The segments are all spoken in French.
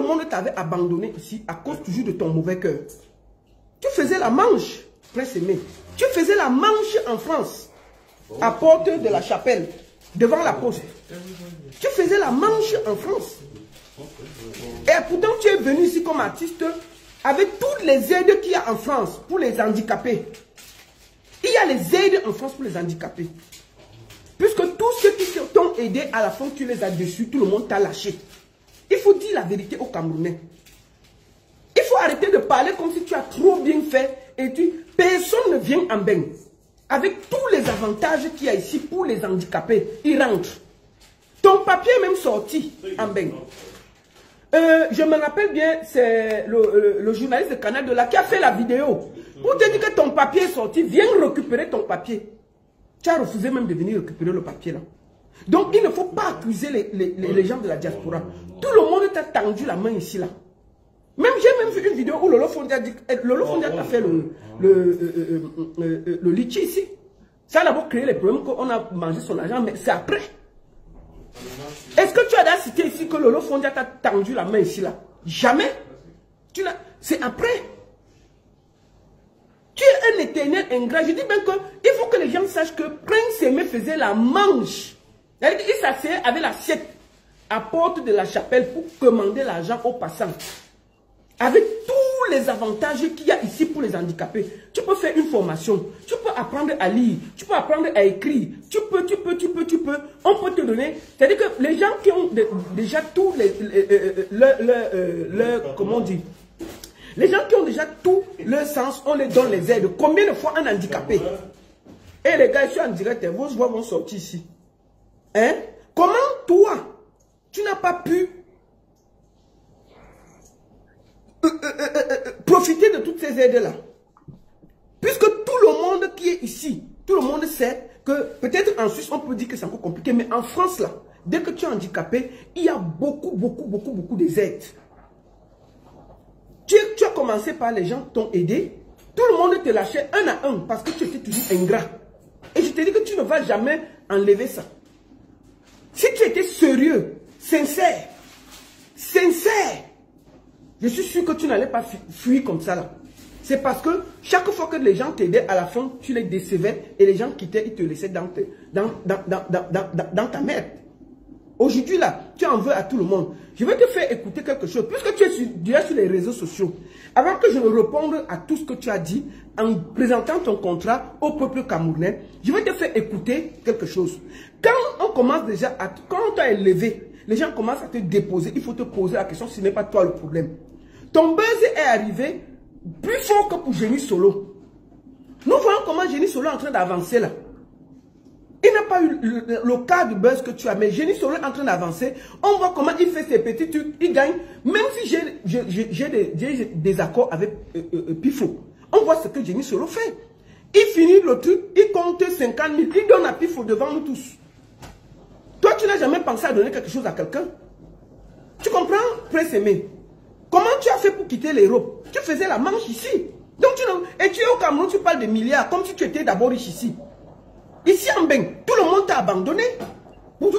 monde t'avait abandonné ici à cause toujours de ton mauvais cœur. Tu faisais la manche, Prince Aimé. Tu faisais la manche en France, à Porte de la Chapelle, devant la poste. Tu faisais la manche en France. Et pourtant, tu es venu ici comme artiste avec toutes les aides qu'il y a en France pour les handicapés. Il y a les aides en France pour les handicapés. Puisque tous ceux qui t'ont aidé, à la fin, tu les as déçus, tout le monde t'a lâché. Il faut dire la vérité aux Camerounais. Il faut arrêter de parler comme si tu as trop bien fait et personne ne vient en bain. Avec tous les avantages qu'il y a ici pour les handicapés, ils rentrent. Ton papier est même sorti en bain. Je me rappelle bien, c'est le journaliste de Canal de là qui a fait la vidéo. Pour te dire que ton papier est sorti, viens récupérer ton papier. Tu as refusé même de venir récupérer le papier là. Donc il ne faut pas accuser les gens de la diaspora. Tout le monde t'a tendu la main ici là. Même j'ai même vu une vidéo où Lolo Fondia a fait le litchi ici. Ça a d'abord créé les problèmes qu'on a mangé son argent, mais c'est après. Est-ce que tu as cité ici que Lolo Fondia t'a tendu la main ici là? Jamais. C'est après. Tu es un éternel ingrat. Je dis bien qu'il faut que les gens sachent que Prince Aimé faisait la manche. Il s'asseyait avec l'assiette à Porte de la Chapelle pour commander l'argent aux passants. Avec tous les avantages qu'il y a ici pour les handicapés. Tu peux faire une formation. Tu peux apprendre à lire. Tu peux apprendre à écrire. Tu peux. On peut te donner. C'est-à-dire que les gens qui ont déjà tous comment on dit? Les gens qui ont déjà tout leur sens, on les donne les aides. Combien de fois un handicapé? Et les gars, je suis en direct, vos voix vont sortir ici. Hein? Comment toi, tu n'as pas pu profiter de toutes ces aides-là? Puisque tout le monde qui est ici, tout le monde sait que peut-être en Suisse, on peut dire que c'est encore compliqué, mais en France, là, dès que tu es handicapé, il y a beaucoup des aides. Tu as commencé par les gens qui t'ont aidé. Tout le monde te lâchait un à un parce que tu étais toujours ingrat. Et je te dis que tu ne vas jamais enlever ça. Si tu étais sérieux, sincère, je suis sûr que tu n'allais pas fuir comme ça là. C'est parce que chaque fois que les gens t'aidaient, à la fin, tu les décevais et les gens quittaient, ils te laissaient dans ta merde. Aujourd'hui là, tu en veux à tout le monde. Je vais te faire écouter quelque chose. Puisque tu es déjà sur les réseaux sociaux, avant que je ne réponde à tout ce que tu as dit, en présentant ton contrat au peuple camerounais, je vais te faire écouter quelque chose. Quand on commence déjà à... Quand on t'a élevé, les gens commencent à te déposer, il faut te poser la question, ce n'est pas toi le problème. Ton buzz est arrivé plus fort que pour Génie Solo. Nous voyons comment Génie Solo est en train d'avancer là. Il n'a pas eu le cas de buzz que tu as, mais Génie Solo est en train d'avancer. On voit comment il fait ses petits trucs, il gagne. Même si j'ai des accords avec Pifo, on voit ce que Génie Solo fait. Il finit le truc, il compte 50 000, il donne à Pifo devant nous tous. Toi, tu n'as jamais pensé à donner quelque chose à quelqu'un. Tu comprends, Prince Aimé? Comment tu as fait pour quitter l'Europe? Tu faisais la manche ici. Donc et tu es au Cameroun, tu parles de milliards, comme si tu étais d'abord riche ici. Ici en Beng, tout le monde t'a abandonné.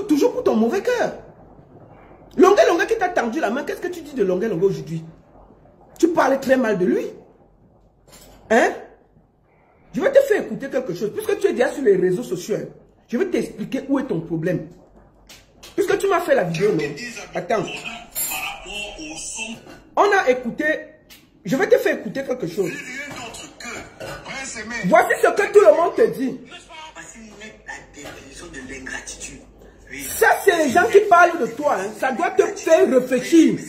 Toujours pour ton mauvais cœur. Longuet qui t'a tendu la main, qu'est-ce que tu dis de Longuet aujourd'hui? Tu parlais très mal de lui. Hein? Je vais te faire écouter quelque chose. Puisque tu es déjà sur les réseaux sociaux, hein, je vais t'expliquer où est ton problème. Puisque tu m'as fait la vidéo, non? Attends. On a écouté... Je vais te faire écouter quelque chose. Voici ce que tout le monde te dit. Ça, c'est les gens qui parlent de toi. Hein. Ça doit te faire réfléchir.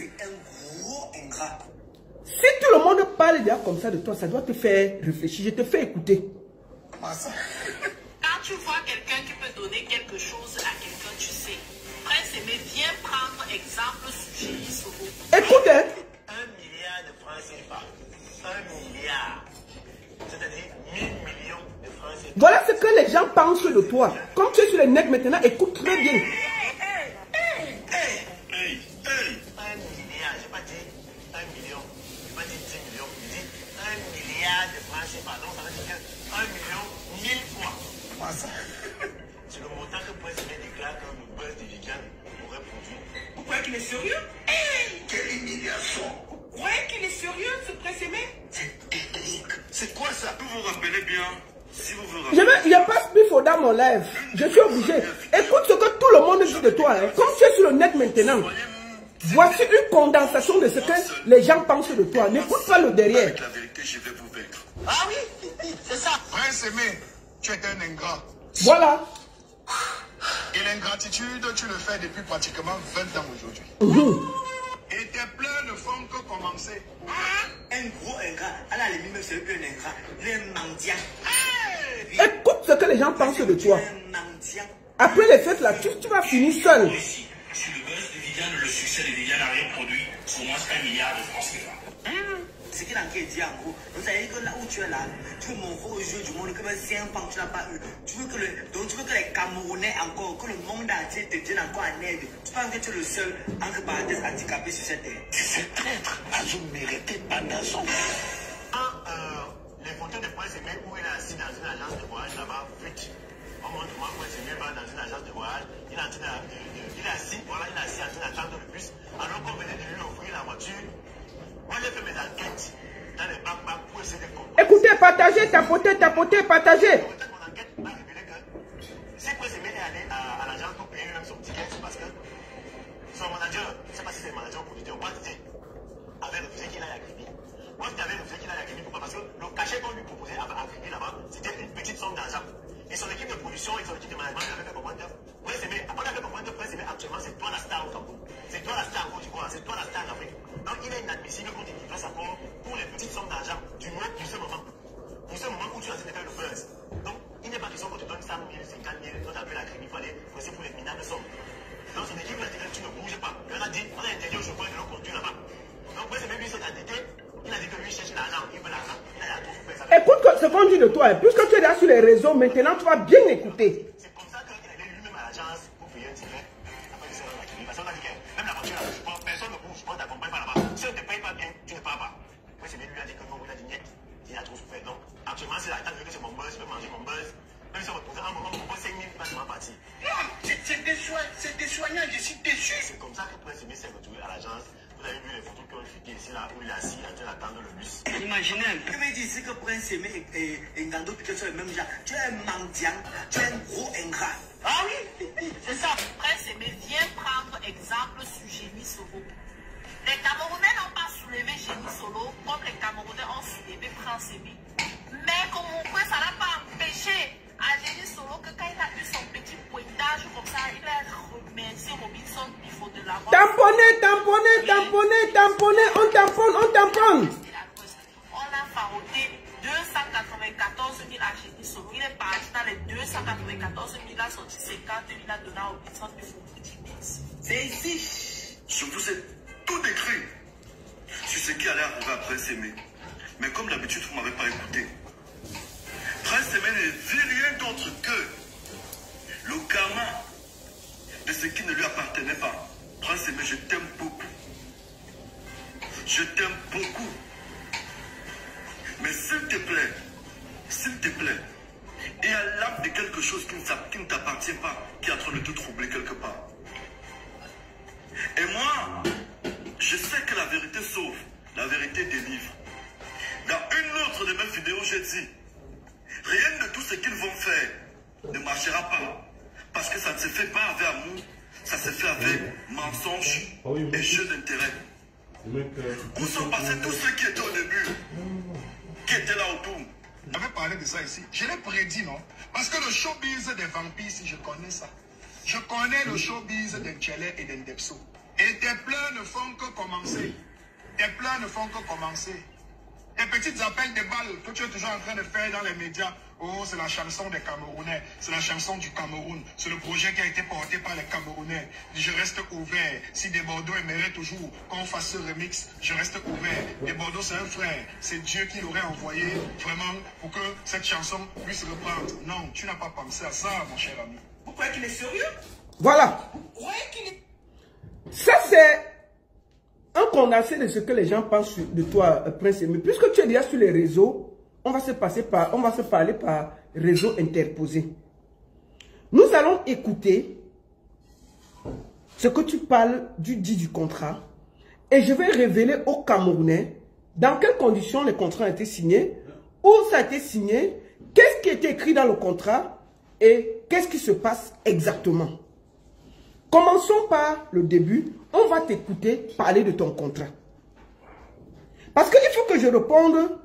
Si tout le monde parle déjà comme ça de toi, ça doit te faire réfléchir. Je te fais écouter. Quand tu vois quelqu'un qui peut donner quelque chose à quelqu'un, tu sais. Prince Aimé, viens prendre exemple sur Génie Solo. Écoute, hein. 1 milliard de francs CFA. 1 milliard. C'est-à-dire 1000 millions de francs CFA. Voilà ce que les gens pensent de toi. Comme tu es sur les nets maintenant, écoute très bien. 1 milliard, je n'ai pas dit 1 million, je n'ai pas dit 10 millions, je dis 1 milliard de francs CFA. Donc ça veut dire que 1 million, 1000 fois. C'est le montant que Prince Aimé déclare que le buzz de Viviane aurait produit. Vous croyez qu'il est sérieux? Quel milliard? il n'y a pas ce qu'il dans mon live. Je suis obligé. Écoute ce que tout le monde dit de toi. Hein. Comme tu es sur le net maintenant, voici une condensation de ce que les gens pensent de toi. N'écoute pas le derrière. Avec la vérité, je vais vous vaincre. Ah oui, c'est ça. Prince Aimé, tu es un ingrat. Voilà. Et l'ingratitude, tu le fais depuis pratiquement 20 ans aujourd'hui. Et tes pleurs ne font que commencer. Un gros ingrat. Alors, les mimes, c'est un ingrat. Il est mendiant. Écoute ce que les gens pensent de toi. Un mendiant. Après les fêtes là, tu vas finir seul. Sur le buzz de Viviane, le succès de Viviane n'a rien produit sur moins 1 milliard de francs CFA. Ce qu'il a dit en gros, vous savez que là où tu es là, tu veux montrer aux yeux du monde que même 5 ans tu n'as pas eu. Donc tu veux que les Camerounais encore, que le monde entier te tienne encore en aide. Tu penses que tu es le seul, entre parenthèses, handicapé sur cette terre. C'est traître, Azou méritait pas d'assaut. Les photos de Prince Aimé où il est assis dans une agence de voyage là-bas, fuite. On montre comment Prince Aimé va dans une agence de voyage. Il est assis, voilà, il est assis en train d'attendre le bus. Alors qu'on venait de lui offrir la voiture. Moi, j'ai fait mes enquêtes dans les bacs pour essayer de comprendre. Écoutez, partagez, tapotez, partagez. Mon enquête m'a révélé que si Prince Aimé est allé à l'agence pour payer lui-même son ticket, c'est parce que son manager, je ne sais pas si c'est le manager ou le producteur, avait refusé qu'il aille à Grigny. Moi, je avait refusé qu'il aille à Grigny. Pourquoi? Parce que le cachet qu'on lui proposait à Grigny là-bas, c'était une petite somme d'argent. Et son équipe de production et son équipe de management lui avaient fait comprendre que Prince Aimé, on a fait comprendre que Prince Aimé, actuellement, c'est toi la star au Cameroun. C'est toi la star en Côte d'Ivoire, c'est toi la star en Afrique. Donc il est inadmissible qu'on te fasse encore pour les petites sommes d'argent du moins pour ce moment. Pour ce moment où tu as essayé de faire le buzz. Donc il n'est pas question qu'on te donne 100 000, 50 000, toi t'appelles la crédit, il fallait presser pour les minables sommes. Donc son équipe a dit que tu ne bouges pas. Il a dit, on a interdit au chauffeur de le conduire là-bas. Donc Prince Aimé lui s'est endetté, il a dit que lui cherche l'argent, il veut l'argent, il a tout fait ça. Écoute ce qu'on dit de toi. Hein. Puisque tu es là sur les réseaux, maintenant tu vas bien écouter. C'est comme ça qu'il est allé lui-même à l'agence pour payer un ticket. Après il s'est rendu à la crédit. Parce qu'on a dit que même la voiture là, personne ne bouge, on t'accompagne pas là-bas. Si on ne te paye pas bien, tu ne pars pas. Moi, c'est lui a dit que non, il a dit niet, il a trop souffert. Donc, actuellement, c'est la table que c'est mon buzz, je peux manger mon buzz. Même si on me pose un moment, on me pose 5 000, pas seulement partir. C'est désoignant, je suis déçu. C'est comme ça que Prince Aimé s'est retrouvé à l'agence. Vous avez vu les photos qui ont fuité ici, là, où il est assis en train d'attendre le bus. Imaginez un peu. Je veux dire ici que Prince Aimé et Ngando Piquet sont le même genre. Tu es un mendiant, tu es un gros ingrat. Ah oui, c'est ça. Prince Aimé, viens prendre exemple sur Génie Solo. Les Camerounais n'ont pas soulevé Génie Solo comme les Camerounais ont soulevé Prince Aimé. Mais comme mon frère, ça n'a pas empêché à Génie Solo que quand il a eu son petit pointage comme ça, il a remercié Robinson Bifo de l'avoir. Tamponnez, on tamponne. On a faroté 294 000 à Génie Solo. Il est parti dans les 294 000, il a sorti 50 000, il a donné à Robinson Bifo. C'est ici. Je vous ai tout décrit sur ce qui allait arriver à Prince Aimé. Mais comme d'habitude, vous ne m'avez pas écouté. Prince Aimé ne vit rien d'autre que le karma de ce qui ne lui appartenait pas. Prince Aimé, je t'aime beaucoup. Je t'aime beaucoup. Mais s'il te plaît, il y a l'âme de quelque chose qui ne t'appartient pas, qui est en train de te troubler quelque part. Et moi, je sais que la vérité sauve, la vérité délivre. Dans une autre de mes vidéos, j'ai dit, rien de tout ce qu'ils vont faire ne marchera pas. Parce que ça ne se fait pas avec amour, ça se fait avec mensonge et jeu d'intérêt. Où sont passés tous ceux qui étaient au début, qui étaient là autour? On avait parlé de ça ici. Je l'ai prédit, non? Parce que le showbiz des vampires, si je connais ça. Je connais le showbiz d'un Tchélé et d'un Depso. Et tes pleurs ne font que commencer. Tes pleurs ne font que commencer. Tes petites appels de balles que tu es toujours en train de faire dans les médias. Oh, c'est la chanson des Camerounais. C'est la chanson du Cameroun. C'est le projet qui a été porté par les Camerounais. Je reste ouvert. Si des Bordeaux aimeraient toujours qu'on fasse ce remix, je reste ouvert. Des Bordeaux, c'est un frère. C'est Dieu qui l'aurait envoyé vraiment pour que cette chanson puisse reprendre. Non, tu n'as pas pensé à ça, mon cher ami. Vous croyez qu'il est sérieux? Voilà. Vous croyez qu'il est... Ça, c'est un condensé de ce que les gens pensent de toi, Prince Aimé. Puisque tu es déjà sur les réseaux, on va se parler par réseau interposé. Nous allons écouter ce que tu parles du contrat. Et je vais révéler aux Camerounais dans quelles conditions les contrats ont été signés, où ça a été signé, qu'est-ce qui était écrit dans le contrat et qu'est-ce qui se passe exactement. Commençons par le début. On va t'écouter parler de ton contrat. Parce qu'il faut que je réponde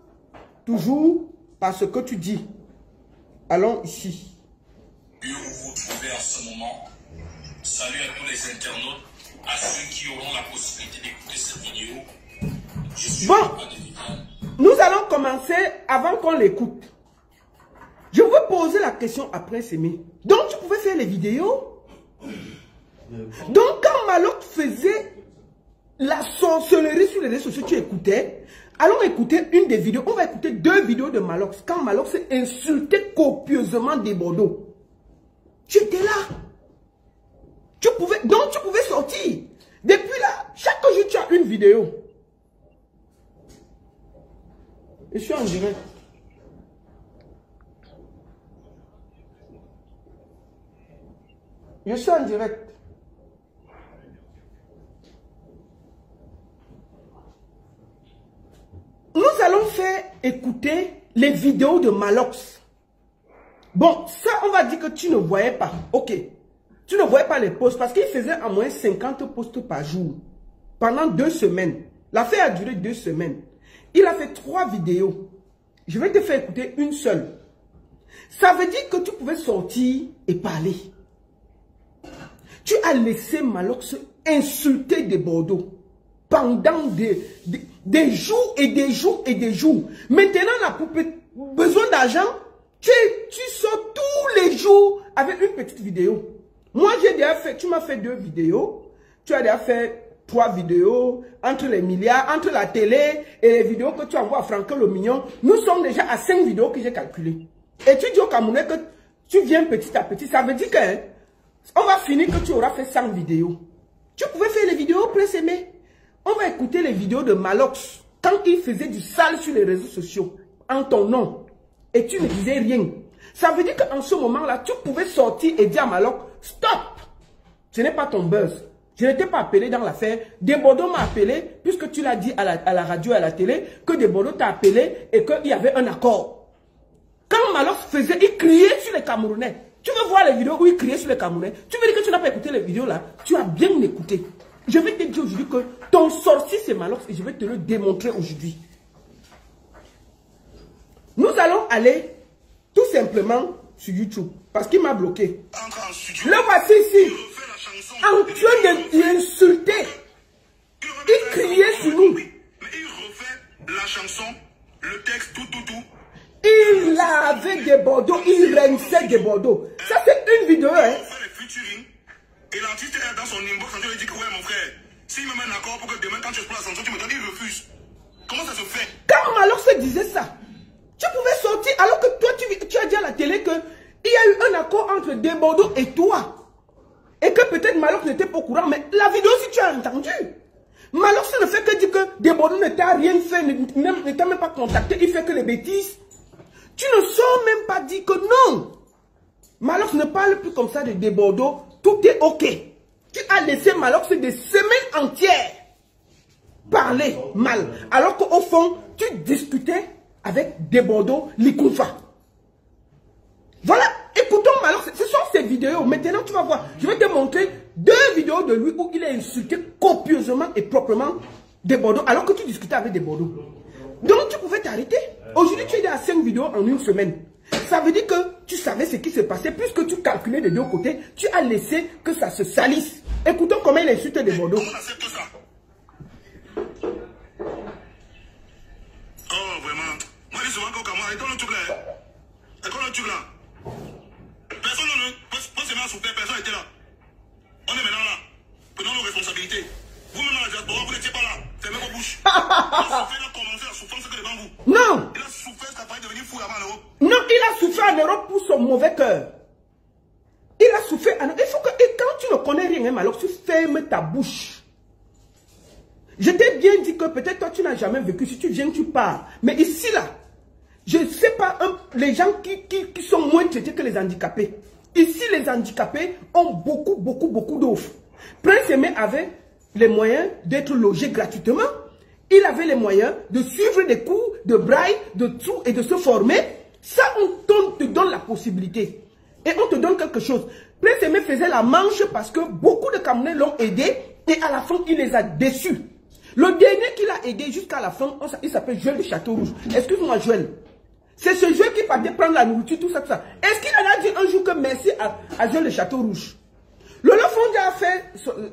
toujours par ce que tu dis. Allons ici. Où vous vous trouvez en ce moment. Salut à tous les internautes, à ceux qui auront la possibilité d'écouter cette vidéo. Je suis bon, Viviane. Nous allons commencer avant qu'on l'écoute. Je veux poser la question à Prince Aimé. Donc tu pouvais faire les vidéos? Donc quand Maloc faisait la sorcellerie sur les réseaux sociaux, tu écoutais? Allons écouter une des vidéos. On va écouter 2 vidéos de Maloc. Quand Maloc s'est insulté copieusement des Bordeaux. Tu étais là. Donc tu pouvais sortir. Depuis là, chaque jour tu as une vidéo. Je suis en direct. Je suis en direct. Nous allons faire écouter les vidéos de Malox. Bon, ça, on va dire que tu ne voyais pas. Ok. Tu ne voyais pas les posts parce qu'il faisait en moins 50 posts par jour. Pendant 2 semaines. L'affaire a duré 2 semaines. Il a fait 3 vidéos. Je vais te faire écouter une seule. Ça veut dire que tu pouvais sortir et parler. Tu as laissé Malox insulter des Bordeaux pendant des jours et des jours et des jours. Maintenant, la poupée, besoin d'argent, tu sors tous les jours avec une petite vidéo. Moi, j'ai déjà fait, tu m'as fait 2 vidéos, tu as déjà fait 3 vidéos, entre les milliards, entre la télé et les vidéos que tu envoies à Franck le Mignon. Nous sommes déjà à 5 vidéos que j'ai calculées. Et tu dis au Camerounais que tu viens petit à petit, ça veut dire que on va finir que tu auras fait 100 vidéos. Tu pouvais faire les vidéos, Prince Aimé. On va écouter les vidéos de Malox quand il faisait du sale sur les réseaux sociaux en ton nom. Et tu ne disais rien. Ça veut dire qu'en ce moment-là, tu pouvais sortir et dire à Malox, stop. Ce n'est pas ton buzz. Je n'étais pas appelé dans l'affaire. Desbordeaux m'a appelé, puisque tu l'as dit à la radio et à la télé, que Desbordeaux t'a appelé et qu'il y avait un accord. Quand Malox faisait, il criait sur les Camerounais. Tu veux voir les vidéos où il criait sur les Camerounais? Tu veux dire que tu n'as pas écouté les vidéos là? Tu as bien écouté. Je vais te dire aujourd'hui que ton sorcier c'est Malox et je vais te le démontrer aujourd'hui. Nous allons aller tout simplement sur YouTube parce qu'il m'a bloqué. Le voici ici. En train de l'insulter. Il criait sur nous. Mais il refait la chanson, le texte, tout. Il avait des Bordeaux, il rinçait des Bordeaux. Ça c'est une vidéo, hein. Et l'artiste est dans son inbox, il dit que ouais mon frère, s'il me met un accord pour que demain quand tu exploites la chanson, tu me donnes, il refuse. Comment ça se fait? Quand Malox se disait ça, tu pouvais sortir alors que toi tu as dit à la télé que il y a eu un accord entre Desbordeaux et toi. Et que peut-être Malox n'était pas au courant, mais la vidéo si tu as entendu. Malox ne fait que dire que Desbordeaux ne t'a rien fait, ne t'a même pas contacté, il fait que les bêtises. Tu ne sors même pas dit que non. Malox ne parle plus comme ça de Desbordeaux. Tout est ok. Tu as laissé Malox des semaines entières parler mal. Alors qu'au fond, tu discutais avec Desbordeaux, Likoufa. Voilà. Écoutons Malox. Ce sont ces vidéos. Maintenant, tu vas voir. Je vais te montrer 2 vidéos de lui où il a insulté copieusement et proprement Desbordeaux alors que tu discutais avec Desbordeaux. Donc, tu pouvais t'arrêter. Aujourd'hui, tu es à 5 vidéos en une semaine. Ça veut dire que tu savais ce qui se passait. Puisque tu calculais de 2 côtés, tu as laissé que ça se salisse. Écoutons comment il insulte Desbordeaux. On accepte ça. Oh, vraiment. Moi, je dis souvent qu'au Cameroun, écoute le truc là. Écoute le truc là. Personne ne peut se mettre à souffrir. Personne n'était là. On est maintenant là. Prenons nos responsabilités. Vous-même dans la diaspora, vous n'étiez pas là. Fermez vos bouches. La souffrance a commencé, la souffrance que devant vous. Non. Il a souffert jusqu'à failli devenir fou avant en Europe. Non, il a souffert en Europe pour son mauvais cœur. Il a souffert en Europe. Il faut que, et quand tu ne connais rien, alors tu fermes ta bouche. Je t'ai bien dit que peut-être toi tu n'as jamais vécu. Si tu viens, tu pars. Mais ici là, je ne sais pas, les gens qui sont moins traités que les handicapés. Ici, les handicapés ont beaucoup d'offres. Prince Aimé avait les moyens d'être logé gratuitement. Il avait les moyens de suivre des cours de braille, de tout et de se former. Ça, on te donne la possibilité. Et on te donne quelque chose. Prince Aimé faisait la manche parce que beaucoup de Camerounais l'ont aidé. Et à la fin, il les a déçus. Le dernier qu'il a aidé jusqu'à la fin, il s'appelle Joël de Château-Rouge. Excuse-moi, Joël. C'est ce Joël qui partait prendre la nourriture, tout ça, tout ça. Est-ce qu'il en a dit un jour que merci à Joël de Château-Rouge? Lolo Fondia a fait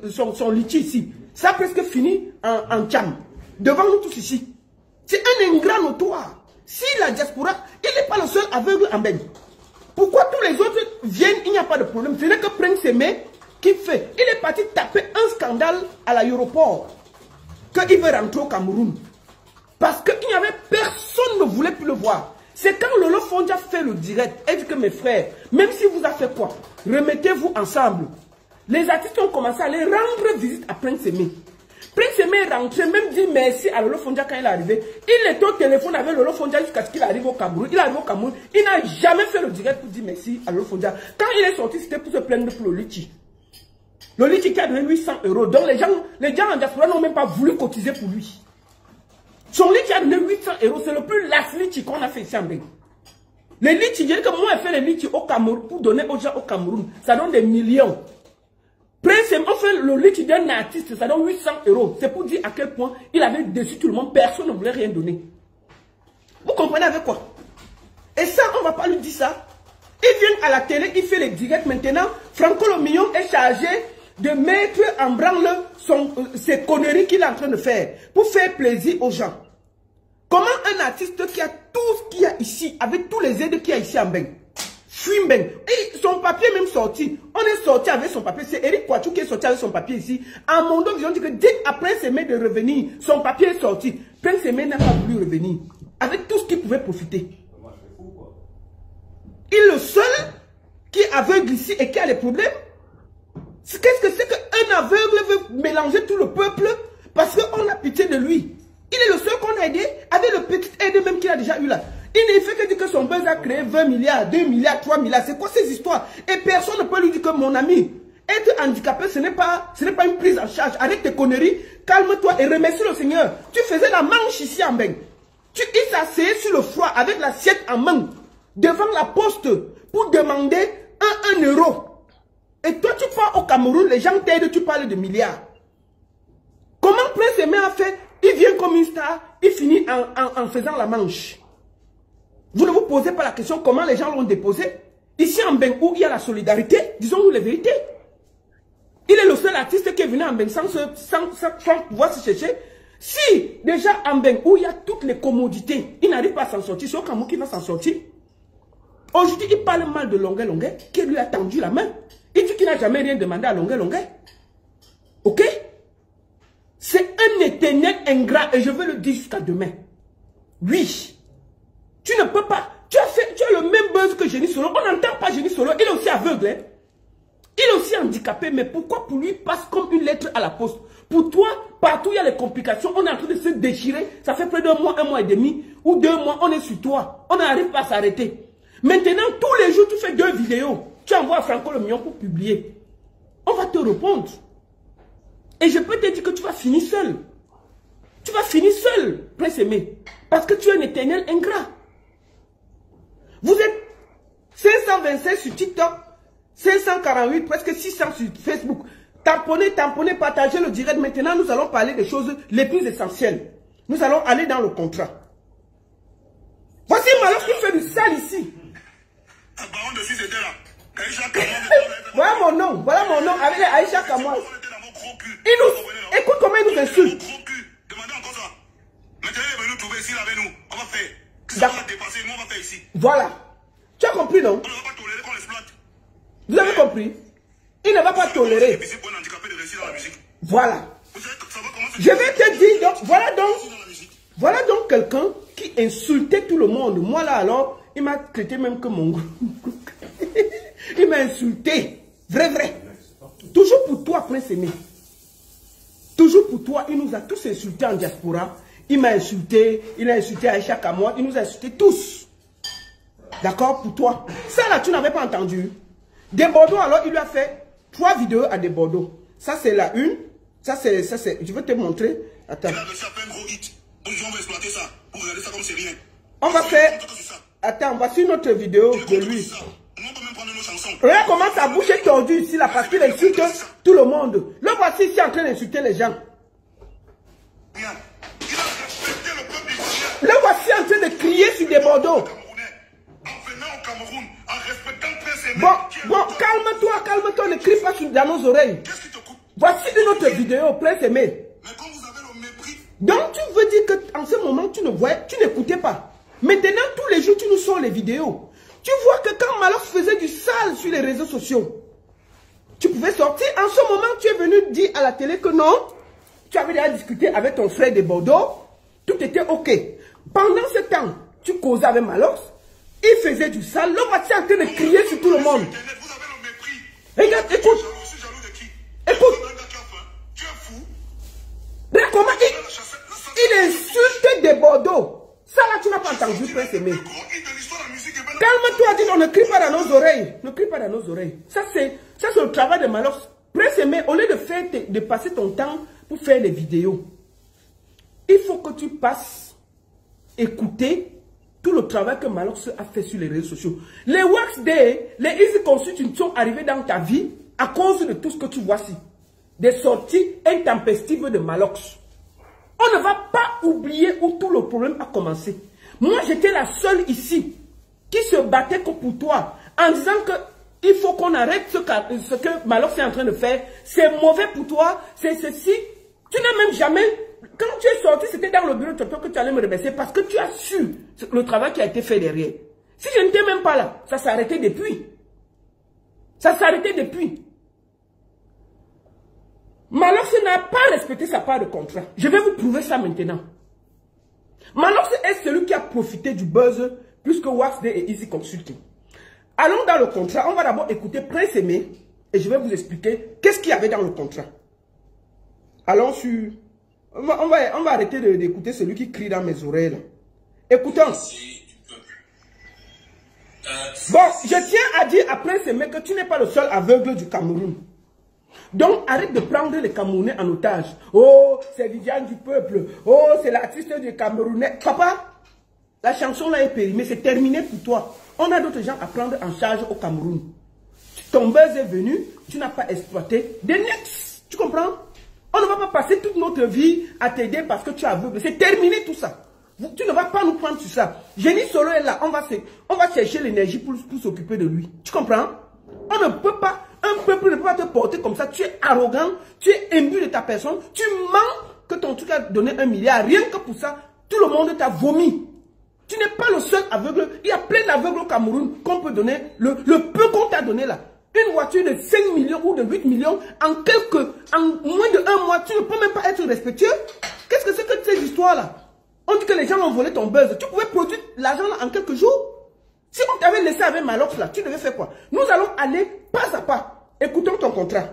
son litchi ici. Ça a presque fini en tcham. Devant nous tous ici. C'est un ingrat notoire. Si la diaspora, il n'est pas le seul aveugle en Beng. Pourquoi tous les autres viennent, il n'y a pas de problème. Ce n'est que Prince Aimé qui fait. Il est parti taper un scandale à l'aéroport. Qu'il veut rentrer au Cameroun. Parce qu'il n'y avait personne ne voulait plus le voir. C'est quand Lolo Fondia fait le direct. Et dit que mes frères, même si vous avez fait quoi, remettez-vous ensemble. Les artistes ont commencé à aller rendre visite à Prince Aimé. Prince Aimé est rentré, même dit merci à Lolo Fondia quand il est arrivé. Il était au téléphone avec Lolo Fondia jusqu'à ce qu'il arrive au Cameroun. Il arrive au Cameroun, il n'a jamais fait le direct pour dire merci à Lolo Fondia. Quand il est sorti, c'était pour se plaindre pour le litchi. Le litchi qui a donné 800 €. Donc les gens en diaspora n'ont même pas voulu cotiser pour lui. Son litchi a donné 800 €. C'est le plus last litchi qu'on a fait ici en Beng. Les litchi, je dis que moi, j'ai fait les litchi au Cameroun pour donner aux gens au Cameroun. Ça donne des millions. Prince Aimé, on fait le litchi d'un artiste, ça donne 800 €. C'est pour dire à quel point il avait déçu tout le monde. Personne ne voulait rien donner. Vous comprenez avec quoi? Et ça, on ne va pas lui dire ça. Il vient à la télé, il fait les directs maintenant. Franco Le Million est chargé de mettre en branle ces conneries qu'il est en train de faire pour faire plaisir aux gens. Comment un artiste qui a tout ce qu'il y a ici, avec tous les aides qu'il y a ici en Beng, fuit Beng, et son papier même sorti, on est sorti avec son papier, c'est Eric Poitou qui est sorti avec son papier ici. En Mondo, ils ont dit que dès après Prince Aimé de revenir, son papier est sorti. Prince Aimé n'a pas voulu revenir, avec tout ce qu'il pouvait profiter. Il est le seul qui est aveugle ici et qui a les problèmes. Qu'est-ce que c'est qu'un aveugle veut mélanger tout le peuple parce qu'on a pitié de lui? Il est le seul qu'on a aidé avec le petit aide même qu'il a déjà eu là. Il ne fait que dire que son buzz a créé 20 milliards, 2 milliards, 3 milliards. C'est quoi ces histoires? Et personne ne peut lui dire que mon ami, être handicapé, ce n'est pas une prise en charge. Arrête tes conneries, calme-toi et remercie le Seigneur. Tu faisais la manche ici en Beng. Il s'asseyait sur le froid avec l'assiette en main devant la poste pour demander 1 €. Et toi, tu pars au Cameroun, les gens t'aident, tu parles de milliards. Comment Prince Aimé a fait? Il vient comme une star, il finit en faisant la manche. Vous ne vous posez pas la question comment les gens l'ont déposé? Ici en Beng où il y a la solidarité, disons-nous les vérités. Il est le seul artiste qui est venu en Beng sans pouvoir se chercher. Si déjà en Beng où il y a toutes les commodités, il n'arrive pas à s'en sortir, c'est au Cameroun qui va s'en sortir. Aujourd'hui, il parle mal de Longuet Longuet, qui lui a tendu la main. Il dit qu'il n'a jamais rien demandé à Longuet Longuet. Ok? C'est un éternel ingrat et je veux le dire jusqu'à demain. Oui. Tu ne peux pas. Tu as le même buzz que Génie Solo. On n'entend pas Génie Solo. Il est aussi aveugle. Hein? Il est aussi handicapé. Mais pourquoi pour lui passe comme une lettre à la poste? Pour toi, partout il y a les complications. On est en train de se déchirer. Ça fait près d'1 mois, 1 mois et demi ou 2 mois. On est sur toi. On n'arrive pas à s'arrêter. Maintenant, tous les jours, tu fais 2 vidéos. Tu envoies à Franco Le Million pour publier. On va te répondre. Et je peux te dire que tu vas finir seul. Tu vas finir seul, Prince Aimé. Parce que tu es un éternel ingrat. Vous êtes 527 sur TikTok, 548, presque 600 sur Facebook. Tamponnez, partagez le direct. Maintenant, nous allons parler des choses les plus essentielles. Nous allons aller dans le contrat. Voici Malo qui fait du sale ici. Voilà mon nom, avec Aïcha Kamois. Écoute comment il nous insulte. Demandez encore ça. Maintenant, il est venu trouver ici avec nous. On va faire. Ça va dépasser, nous on va faire ici. Voilà. Tu as compris, non? On ne va pas tolérer qu'on l'exploite. Vous avez compris? Il ne va pas tolérer. Voilà. Je vais te dire, donc, voilà donc quelqu'un qui insultait tout le monde. Moi là alors, il m'a traité même que mon groupe. Il m'a insulté. Vrai. Toujours pour toi, Prince Aimé. Toujours pour toi, il nous a tous insultés en diaspora. Il m'a insulté, il a insulté Aïcha Kamoa, il nous a insultés tous. D'accord, pour toi. Ça là, tu n'avais pas entendu. Des Bordeaux, alors il lui a fait 3 vidéos à des Bordeaux. Ça c'est la une. Ça c'est, je vais te montrer. Attends. Il a réussi à faire un gros hit. On va exploiter ça. Pour regarder ça comme c'est rien. On va faire. Attends, voici une autre vidéo de lui. On peut même prendre nos chansons. Regarde comment sa bouche est tordue ici, là, parce qu'il insulte tout le monde. Le voici ici en train d'insulter les gens. Rien. Il a respecté le peuple ivoirien. Le voici en train de crier sur des Bordeaux. En venant au Cameroun, en respectant Prince Aimé. Bon, calme-toi, ne crie pas dans nos oreilles. Qu'est-ce qui te coupe? Voici une autre vidéo, Prince Aimé. Mais quand vous avez le mépris. Donc tu veux dire qu'en ce moment, tu ne voyais, tu n'écoutais pas. Maintenant, tous les jours, tu nous sors les vidéos. Tu vois que quand Malox faisait du sale sur les réseaux sociaux, tu pouvais sortir. En ce moment, tu es venu dire à la télé que non, tu avais déjà discuté avec ton frère de Bordeaux, tout était OK. Pendant ce temps, tu causais avec Malox, il faisait du sale, l'homme était en train de crier sur tout le monde. Vous avez le mépris. Regarde, écoute. Je suis jaloux de qui? Écoute. Tu es fou. Regarde comment il insulte des Bordeaux. Ça là, tu n'as pas entendu, Prince Aimé. Calme-toi, dis non, ne crie pas dans nos oreilles. Ne crie pas dans nos oreilles. Ça, c'est le travail de Malox. Prince Aimé, au lieu de passer ton temps pour faire les vidéos, il faut que tu passes écouter tout le travail que Malox a fait sur les réseaux sociaux. Les Wax Day, les Easy Consult sont arrivés dans ta vie à cause de tout ce que tu vois ici. Des sorties intempestives de Malox. On ne va pas oublier où tout le problème a commencé. Moi, j'étais la seule ici qui se battait que pour toi en disant qu'il faut qu'on arrête ce que Malox est en train de faire. C'est mauvais pour toi, c'est ceci. Tu n'as même jamais... Quand tu es sorti, c'était dans le bureau de Toto que tu allais me remercier parce que tu as su le travail qui a été fait derrière. Si je n'étais même pas là, ça s'est arrêté depuis. Ça s'est arrêté depuis. Malox n'a pas respecté sa part de contrat. Je vais vous prouver ça maintenant. Malox est celui qui a profité du buzz plus que Wax Day et Easy Consulting. Allons dans le contrat. On va d'abord écouter Prince Aimé et je vais vous expliquer qu'est-ce qu'il y avait dans le contrat. Allons sur... On va arrêter d'écouter celui qui crie dans mes oreilles. Là. Écoutons. Bon, je tiens à dire à Prince Aimé que tu n'es pas le seul aveugle du Cameroun. Donc, arrête de prendre les Camerounais en otage. Oh, c'est Viviane du peuple. Oh, c'est l'artiste du Camerounais. Papa, la chanson là est périmée. C'est terminé pour toi. On a d'autres gens à prendre en charge au Cameroun. Ton buzz est venu. Tu n'as pas exploité. The next. Tu comprends? On ne va pas passer toute notre vie à t'aider parce que tu es aveugle. C'est terminé tout ça. Tu ne vas pas nous prendre sur ça. Génie Solo est là. On va chercher l'énergie pour s'occuper de lui. Tu comprends? On ne peut pas... Un peuple ne peut pas te porter comme ça. Tu es arrogant, tu es imbu de ta personne. Tu mens que ton truc a donné 1 milliard. Rien que pour ça, tout le monde t'a vomi. Tu n'es pas le seul aveugle. Il y a plein d'aveugles au Cameroun qu'on peut donner. Le peu qu'on t'a donné là. Une voiture de 5 millions ou de 8 millions en moins de 1 mois. Tu ne peux même pas être respectueux. Qu'est-ce que c'est que ces histoires-là? On dit que les gens ont volé ton buzz. Tu pouvais produire l'argent là en quelques jours. Si on t'avait laissé avec Malox là, tu devais faire quoi? Nous allons aller pas à pas. Écoutons ton contrat.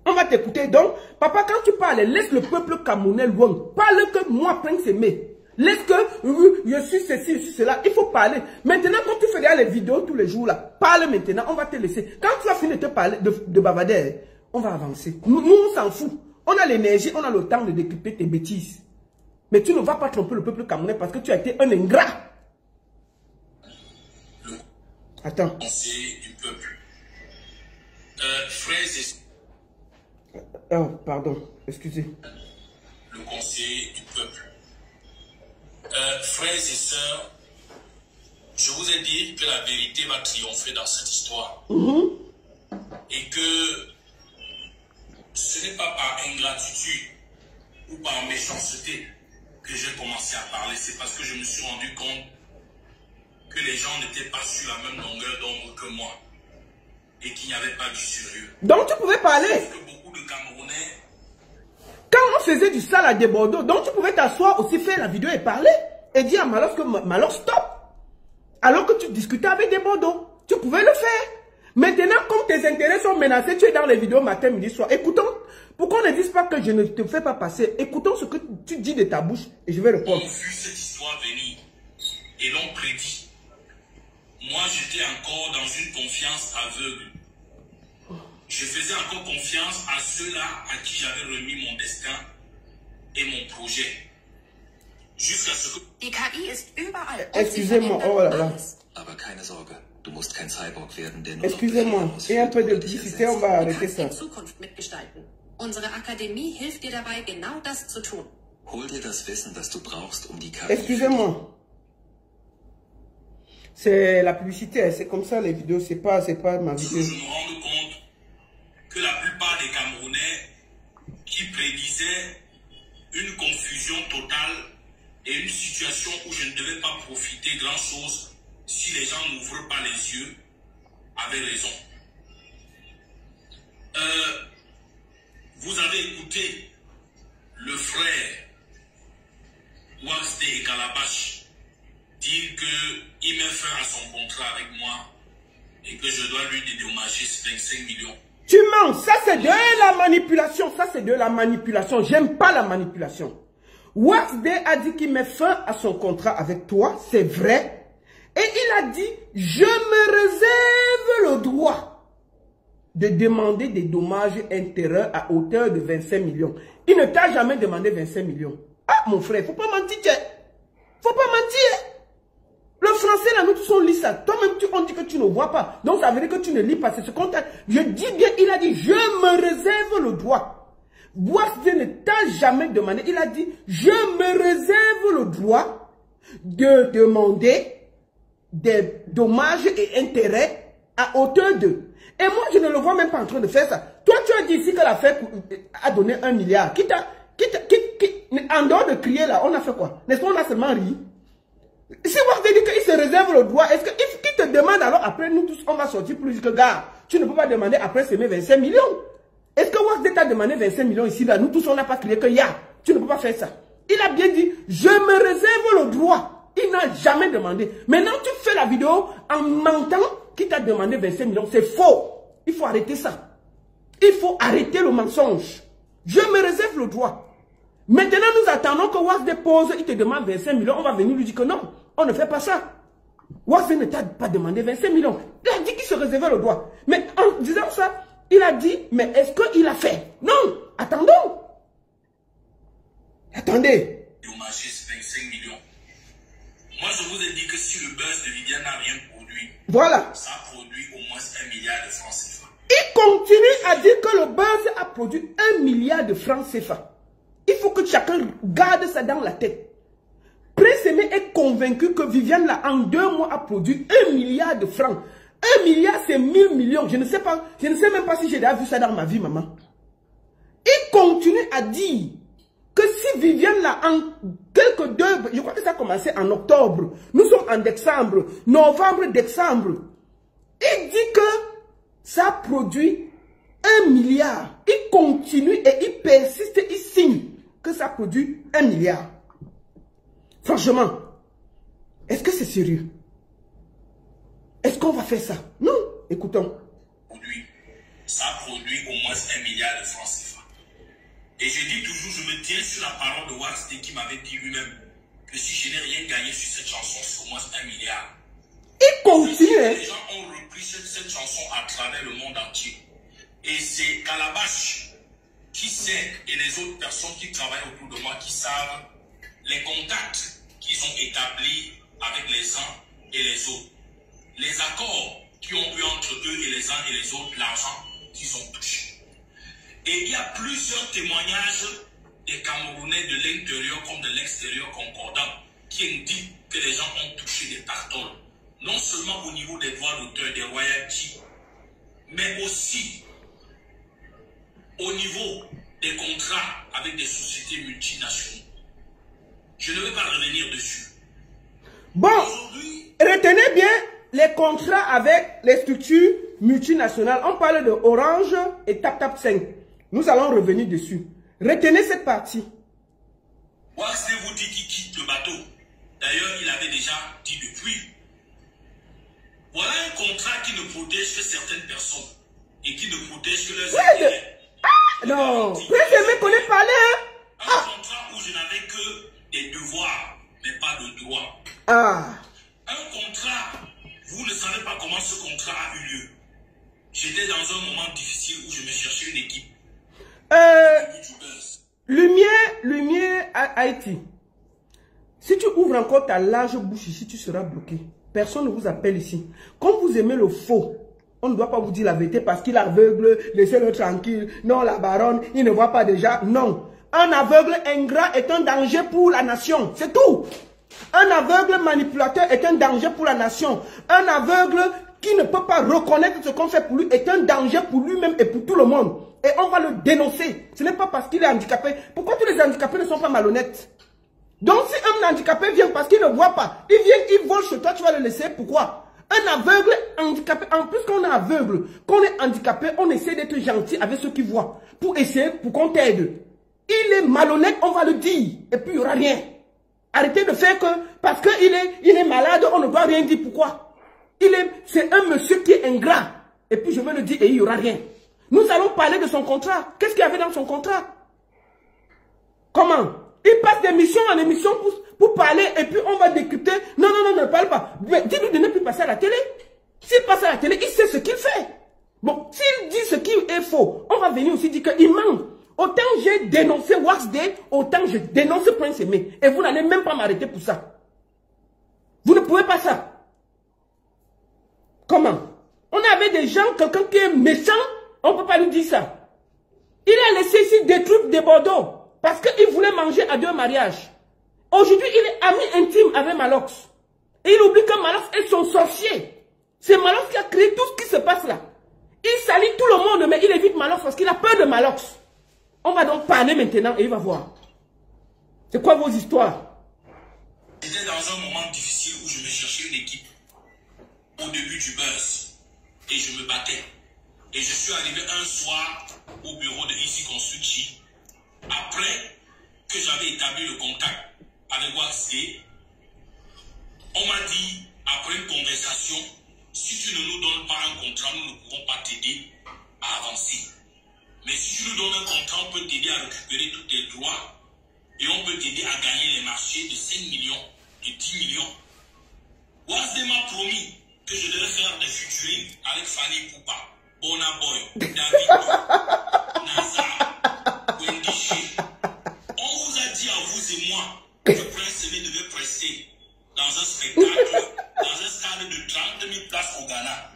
On va t'écouter. Donc, papa, quand tu parles, laisse le peuple camerounais loin. Parle que moi, Prince Aimé. Laisse que je suis ceci, je suis cela. Il faut parler. Maintenant, quand tu fais les vidéos tous les jours là, parle maintenant, on va te laisser. Quand tu as fini de te parler, de bavader, on va avancer. Nous on s'en fout. On a l'énergie, on a le temps de décrypter tes bêtises. Mais tu ne vas pas tromper le peuple camerounais parce que tu as été un ingrat. Attends. Conseiller du peuple. Frères et... Oh, pardon, excusez. Le conseiller du peuple. Frères et sœurs, je vous ai dit que la vérité va triompher dans cette histoire. Et que ce n'est pas par ingratitude ou par méchanceté que j'ai commencé à parler. C'est parce que je me suis rendu compte que les gens n'étaient pas sur la même longueur d'onde que moi. Et qu'il n'y avait pas du sérieux. Donc tu pouvais parler. Parce que beaucoup de Camerounais... Quand on faisait du sale à des Bordeaux, donc tu pouvais t'asseoir aussi, faire la vidéo et parler. Et dire à Malox que Malox stop. Alors que tu discutais avec des Bordeaux. Tu pouvais le faire. Maintenant, comme tes intérêts sont menacés, tu es dans les vidéos matin, midi, soir. Écoutons. Pourquoi on ne dise pas que je ne te fais pas passer? Écoutons ce que tu dis de ta bouche et je vais répondre. On a vu cette histoire venir et l'ont prédit. Moi, j'étais encore dans une confiance aveugle. Je faisais encore confiance à ceux-là à qui j'avais remis mon destin et mon projet. Jusqu'à ce que Die KI ist überall. Excusez-moi, oh là là. Aber keine Sorge, du musst kein Cyborg werden, der nur Excusez-moi, et un peu de publicité, on va arrêter ça. Zukunft mitgestalten. Unsere Akademie hilft dir dabei, genau das zu tun. Hol dir das Wissen, das du brauchst, um die KI. Excusez-moi. C'est la publicité, c'est comme ça les vidéos, c'est pas ma vidéo. Je me rends compte que la plupart des Camerounais qui prédisaient une confusion totale et une situation où je ne devais pas profiter grand-chose si les gens n'ouvrent pas les yeux, avaient raison. Vous avez écouté le frère Waxday et Calabash dire qu'il met fin à son contrat avec moi et que je dois lui dédommager 25 millions. Tu mens, ça c'est de la manipulation, ça c'est de la manipulation, j'aime pas la manipulation. Waxday a dit qu'il met fin à son contrat avec toi, c'est vrai. Et il a dit, je me réserve le droit de demander des dommages intérêts à hauteur de 25 millions. Il ne t'a jamais demandé 25 millions. Ah mon frère, faut pas mentir, faut pas mentir. Le français là, nous tous on lit ça. Toi-même on dit que tu ne vois pas. Donc ça veut dire que tu ne lis pas. C'est ce qu'on t'a. Je dis bien, il a dit, je me réserve le droit. Waxday ne t'a jamais demandé. Il a dit, je me réserve le droit de demander des dommages et intérêts à hauteur de. Et moi, je ne le vois même pas en train de faire ça. Toi, tu as dit ici que l'affaire a donné 1 milliard. En dehors de crier là, on a fait quoi? N'est-ce pas, on a seulement ri? Si Waxday dit qu'il se réserve le droit, est-ce qu'il te demande alors après, nous tous, on va sortir plus que gars? Tu ne peux pas demander après s'aimer 25 millions. Est-ce que Waxday t'a demandé 25 millions ici là? Nous tous, on n'a pas crié que ya. Tu ne peux pas faire ça. Il a bien dit, je me réserve le droit. Il n'a jamais demandé. Maintenant, tu fais la vidéo en mentant qu'il t'a demandé 25 millions. C'est faux. Il faut arrêter ça. Il faut arrêter le mensonge. Je me réserve le droit. Maintenant, nous attendons que Waxday pose, il te demande 25 millions. On va venir lui dire que non, on ne fait pas ça. Waxday ne t'a pas demandé 25 millions. Il a dit qu'il se réservait le droit. Mais en disant ça, il a dit, mais est-ce qu'il a fait? Non, attendons. Attendez. Dommager 25 millions. Moi, je vous ai dit que si le buzz de Viviane n'a rien produit, voilà. Ça produit au moins 1 milliard de francs CFA. Il continue à dire que le buzz a produit 1 milliard de francs CFA. Il faut que chacun garde ça dans la tête. Prince Aimé est convaincu que Viviane, là, en 2 mois, a produit 1 milliard de francs. 1 milliard, c'est 1000 millions. Je ne sais pas, je ne sais même pas si j'ai déjà vu ça dans ma vie, maman. Il continue à dire que si Viviane, là, en quelques 2, je crois que ça a commencé en octobre. Nous sommes en décembre, novembre, décembre. Il dit que ça produit 1 milliard. Il continue et il persiste, il signe que ça produit 1 milliard. Franchement, est-ce que c'est sérieux? Est-ce qu'on va faire ça? Non, écoutons. Ça produit au moins 1 milliard de francs CFA. Et je dis toujours, je me tiens sur la parole de Waxday qui m'avait dit lui-même que si je n'ai rien gagné sur cette chanson, c'est au moins 1 milliard. Il continue. Les gens ont repris cette chanson à travers le monde entier. Et c'est Calabash qui sait, et les autres personnes qui travaillent autour de moi qui savent les contacts qu'ils ont établis avec les uns et les autres. Les accords qui ont eu entre eux et les uns et les autres, l'argent qu'ils ont touché. Et il y a plusieurs témoignages des Camerounais de l'intérieur comme de l'extérieur concordants qui indiquent que les gens ont touché des tartoles. Non seulement au niveau des droits d'auteur, des royalties, mais aussi au niveau des contrats avec des sociétés multinationales. Je ne vais pas revenir dessus. Bon, retenez bien les contrats avec les structures multinationales. On parle de Orange et TapTap 5. Nous allons revenir dessus. Retenez cette partie. Waxday vous dit qu'il quitte le bateau. D'ailleurs, il avait déjà dit depuis. Voilà un contrat qui ne protège que certaines personnes et qui ne protège que leurs intérêts. Ah non, Prince Aimé connaît parler. Un contrat où je n'avais que des devoirs, mais pas de droits. Ah. Un contrat, vous ne savez pas comment ce contrat a eu lieu. J'étais dans un moment difficile où je me cherchais une équipe. Lumière Haïti. Si tu ouvres encore ta large bouche ici, tu seras bloqué. Personne ne vous appelle ici. Comme vous aimez le faux, on ne doit pas vous dire la vérité parce qu'il est aveugle, laissez-le tranquille. Non, la baronne, il ne voit pas déjà. Non. Un aveugle ingrat est un danger pour la nation. C'est tout. Un aveugle manipulateur est un danger pour la nation. Un aveugle qui ne peut pas reconnaître ce qu'on fait pour lui est un danger pour lui-même et pour tout le monde. Et on va le dénoncer. Ce n'est pas parce qu'il est handicapé. Pourquoi tous les handicapés ne sont pas malhonnêtes? Donc si un handicapé vient parce qu'il ne voit pas, il vient, il vole chez toi, tu vas le laisser. Pourquoi? Un aveugle handicapé, en plus qu'on est aveugle, qu'on est handicapé, on essaie d'être gentil avec ceux qui voient. Pour essayer, pour qu'on t'aide. Il est malhonnête, on va le dire. Et puis il n'y aura rien. Arrêtez de faire que, parce qu'il est malade, on ne doit rien dire. Pourquoi? C'est un monsieur qui est ingrat. Et puis je vais le dire et il n'y aura rien. Nous allons parler de son contrat. Qu'est-ce qu'il y avait dans son contrat? Comment? Il passe d'émission en émission pour parler et puis on va décrypter. Non, non, non, ne parle pas. Dis-lui de ne plus passer à la télé. S'il passe à la télé, il sait ce qu'il fait. Bon, s'il dit ce qui est faux, on va venir aussi dire qu'il ment. Autant j'ai dénoncé Wax Day, autant je dénonce Prince Aimé. Et vous n'allez même pas m'arrêter pour ça. Vous ne pouvez pas ça. Comment? On avait des gens, quelqu'un qui est méchant, on ne peut pas lui dire ça. Il a laissé ici des trucs de Bordeaux. Parce qu'il voulait manger à 2 mariages. Aujourd'hui, il est ami intime avec Malox. Et il oublie que Malox est son sorcier. C'est Malox qui a créé tout ce qui se passe là. Il salit tout le monde, mais il évite Malox parce qu'il a peur de Malox. On va donc parler maintenant et il va voir. C'est quoi vos histoires? J'étais dans un moment difficile où je me cherchais une équipe. Au début du buzz. Et je me battais. Et je suis arrivé un soir au bureau de Easy Construction. Après que j'avais établi le contact avec Wax Day, on m'a dit, après une conversation, si tu ne nous donnes pas un contrat, nous ne pouvons pas t'aider à avancer. Mais si tu nous donnes un contrat, on peut t'aider à récupérer tous tes droits et on peut t'aider à gagner les marchés de 5 millions, de 10 millions. Wax Day m'a promis que je devais faire des featuring avec Fanny Poupa, Bona Boy, David, Nazar. On vous a dit à vous et moi que Prince Aimé devait prester dans un spectacle, dans un stade de 30 000 places au Ghana.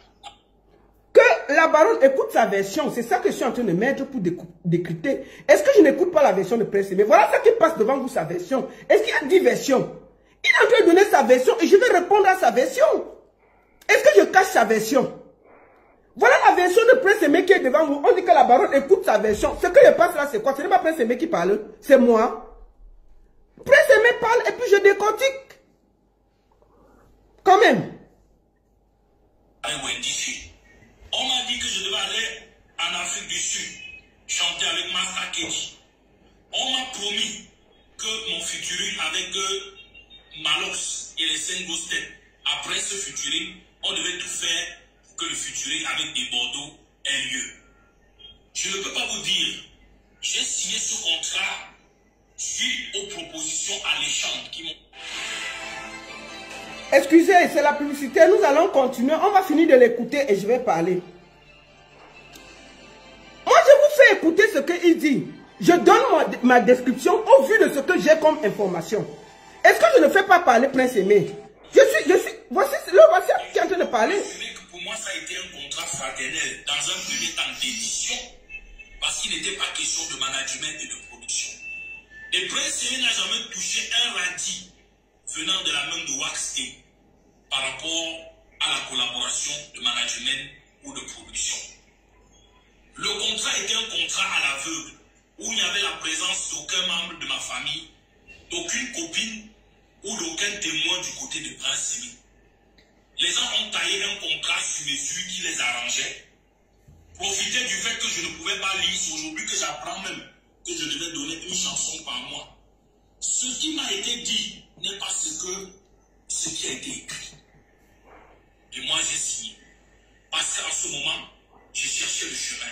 Que la baronne écoute sa version, c'est ça que je suis en train de mettre pour décrypter. Est-ce que je n'écoute pas la version de Prince Aimé? Voilà ça qui passe devant vous, sa version. Est-ce qu'il y a 10 versions? Il est en train de donner sa version et je vais répondre à sa version. Est-ce que je cache sa version? Voilà la version de Prince Aimé qui est devant vous. On dit que la baronne écoute sa version. Ce que je passe là, c'est quoi? Ce n'est pas Prince Aimé qui parle, c'est moi. Prince Aimé parle et puis je décortique. Quand même. On m'a dit que je devais aller en Afrique du Sud, chanter avec Master Keji. On m'a promis que mon featuring avec Malox et les 5 Ghosted, après ce featuring, on devait tout faire que le featuring avec des Bordeaux ait lieu. Je ne peux pas vous dire, j'ai signé ce contrat suite aux propositions alléchantes qui m'ont... Excusez, c'est la publicité, nous allons continuer, on va finir de l'écouter et je vais parler. Moi je vous fais écouter ce qu'il dit. Je donne ma description au vu de ce que j'ai comme information. Est-ce que je ne fais pas parler Prince Aimé? Voici qui est en train de parler. Pour moi, ça a été un contrat fraternel dans un premier temps d'édition parce qu'il n'était pas question de management et de production. Et Prince Aimé n'a jamais touché un radis venant de la main de Wax Day par rapport à la collaboration de management ou de production. Le contrat était un contrat à l'aveugle où il n'y avait la présence d'aucun membre de ma famille, d'aucune copine ou d'aucun témoin du côté de Prince Aimé. Les gens ont taillé un contrat sur mesure qui les arrangeait. Profitez du fait que je ne pouvais pas lire, c'est aujourd'hui que j'apprends même que je devais donner une chanson par mois. Ce qui m'a été dit n'est pas ce qui a été écrit. Et moi j'ai signé. Parce qu'en ce moment, je cherchais le chemin.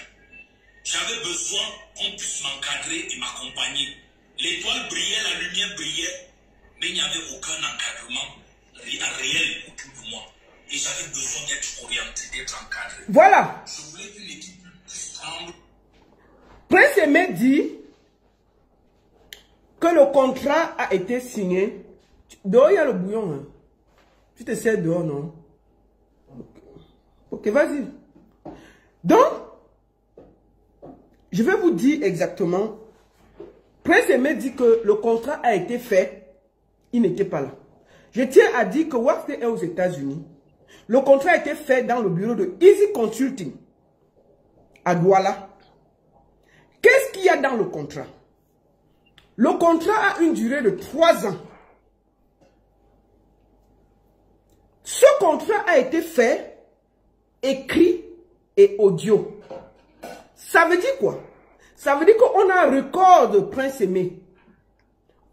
J'avais besoin qu'on puisse m'encadrer et m'accompagner. L'étoile brillait, la lumière brillait, mais il n'y avait aucun encadrement réel autour de moi. Et j'avais besoin d'être orienté, d'être encadré. Voilà. Je voulais une équipe plus stable. Prince Aimé dit que le contrat a été signé Dehors, il y a le bouillon. Hein. Tu te sers dehors, non? Ok, vas-y. Donc, je vais vous dire exactement. Prince Aimé dit que le contrat a été fait. Il n'était pas là. Je tiens à dire que Waxday est aux États-Unis. Le contrat a été fait dans le bureau de Easy Consulting à Douala. Qu'est-ce qu'il y a dans le contrat? Le contrat a une durée de 3 ans. Ce contrat a été fait, écrit et audio. Ça veut dire quoi? Ça veut dire qu'on a un record de Prince Aimé.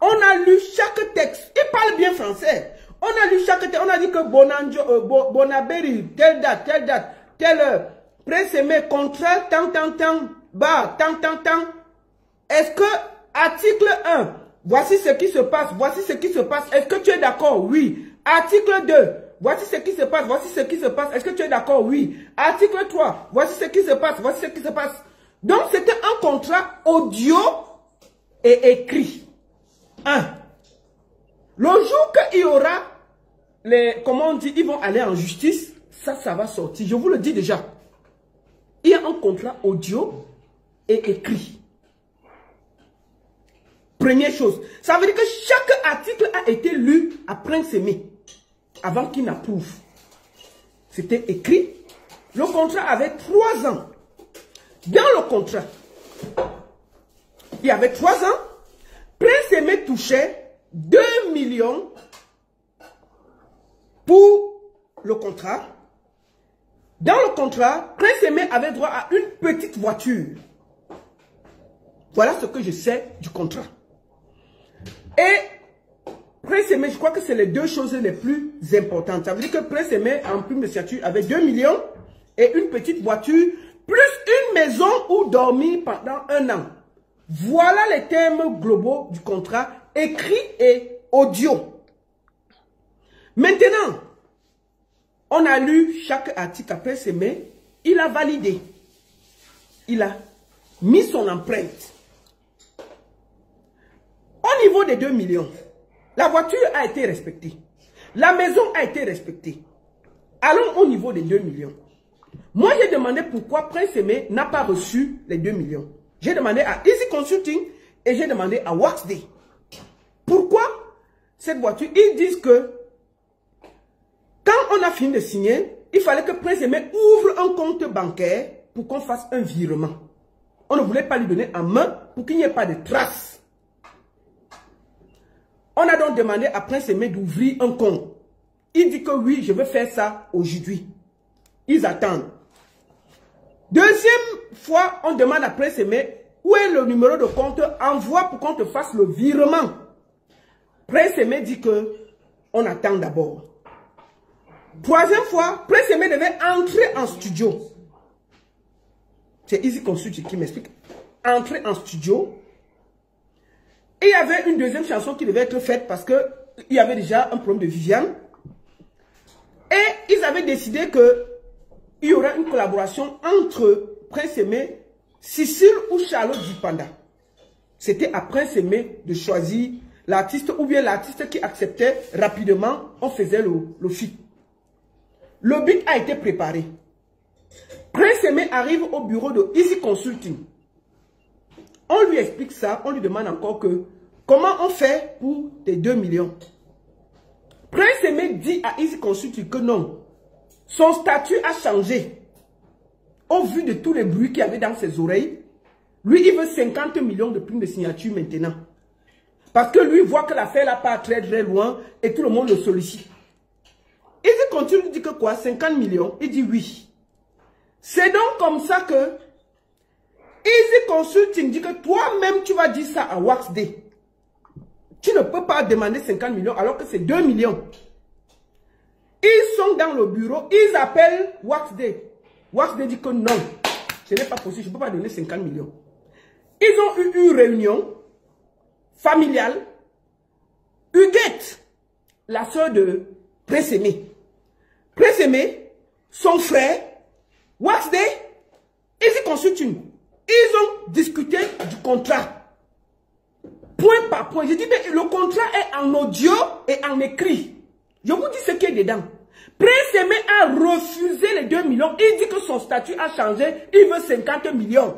On a lu chaque texte. Il parle bien français. On a lu chaque texte. On a dit que Bonaberi, telle date, telle heure. Prince Aimé, contrat, tant, bas, tant. Est-ce que, article 1, voici ce qui se passe, voici ce qui se passe. Est-ce que tu es d'accord? Oui. Article 2, voici ce qui se passe, voici ce qui se passe. Est-ce que tu es d'accord? Oui. Article 3, voici ce qui se passe, voici ce qui se passe. Donc, c'était un contrat audio et écrit. 1. Le jour qu'il y aura comment on dit, ils vont aller en justice, ça va sortir. Je vous le dis déjà. Il y a un contrat audio et écrit. Première chose. Ça veut dire que chaque article a été lu à Prince Aimé avant qu'il n'approuve. C'était écrit. Le contrat avait 3 ans. Dans le contrat, il y avait 3 ans. Prince Aimé touchait 2 millions pour le contrat. Dans le contrat, Prince Aimé avait droit à une petite voiture. Voilà ce que je sais du contrat. Et Prince Aimé, je crois que c'est les 2 choses les plus importantes. Ça veut dire que Prince Aimé, en prime de signature, avait 2 millions et une petite voiture, plus une maison où dormir pendant 1 an. Voilà les termes globaux du contrat, écrit et audio. Maintenant, on a lu chaque article à Prince Aimé, il a validé. Il a mis son empreinte. Au niveau des 2 millions, la voiture a été respectée. La maison a été respectée. Allons au niveau des 2 millions. Moi, j'ai demandé pourquoi Prince Aimé n'a pas reçu les 2 millions. J'ai demandé à Easy Consulting et j'ai demandé à Waxday. Pourquoi cette voiture? Ils disent que quand on a fini de signer, il fallait que Prince Aimé ouvre un compte bancaire pour qu'on fasse un virement. On ne voulait pas lui donner en main pour qu'il n'y ait pas de traces. On a donc demandé à Prince Aimé d'ouvrir un compte. Il dit que oui, je veux faire ça aujourd'hui. Ils attendent. Deuxième fois, on demande à Prince Aimé où est le numéro de compte, envoie pour qu'on te fasse le virement. Prince Aimé dit que on attend d'abord. Troisième fois, Prince Aimé devait entrer en studio. C'est Easy Consulting qui m'explique. Entrer en studio. Et il y avait une deuxième chanson qui devait être faite parce qu'il y avait déjà un problème de Viviane. Et ils avaient décidé qu'il y aura une collaboration entre Prince Aimé, Cécile ou Charlotte Dupanda. C'était à Prince Aimé de choisir l'artiste ou bien l'artiste qui acceptait rapidement, on faisait le feat. Le beat a été préparé. Prince Aimé arrive au bureau de Easy Consulting. On lui explique ça, on lui demande encore que comment on fait pour les 2 millions. Prince Aimé dit à Easy Consulting que non. Son statut a changé. Au vu de tous les bruits qu'il y avait dans ses oreilles, lui, il veut 50 millions de primes de signature maintenant. Parce que lui voit que l'affaire n'a pas très très loin et tout le monde le sollicite. Easy Consulting dit que quoi? 50 millions? Il dit oui. C'est donc comme ça que Easy Consulting dit que toi-même tu vas dire ça à Waxday. Tu ne peux pas demander 50 millions alors que c'est 2 millions. Ils sont dans le bureau, ils appellent Waxday. Waxday dit que non, ce n'est pas possible, je ne peux pas donner 50 millions. Ils ont eu une réunion familiale. Huguette, la soeur de Prince Aimé. Prince Aimé, son frère, Waxday, Easy Consulting. Ils ont discuté du contrat. point par point. Je dis, mais le contrat est en audio et en écrit. Je vous dis ce qui est dedans. Prince Aimé a refusé les 2 millions. Il dit que son statut a changé. Il veut 50 millions.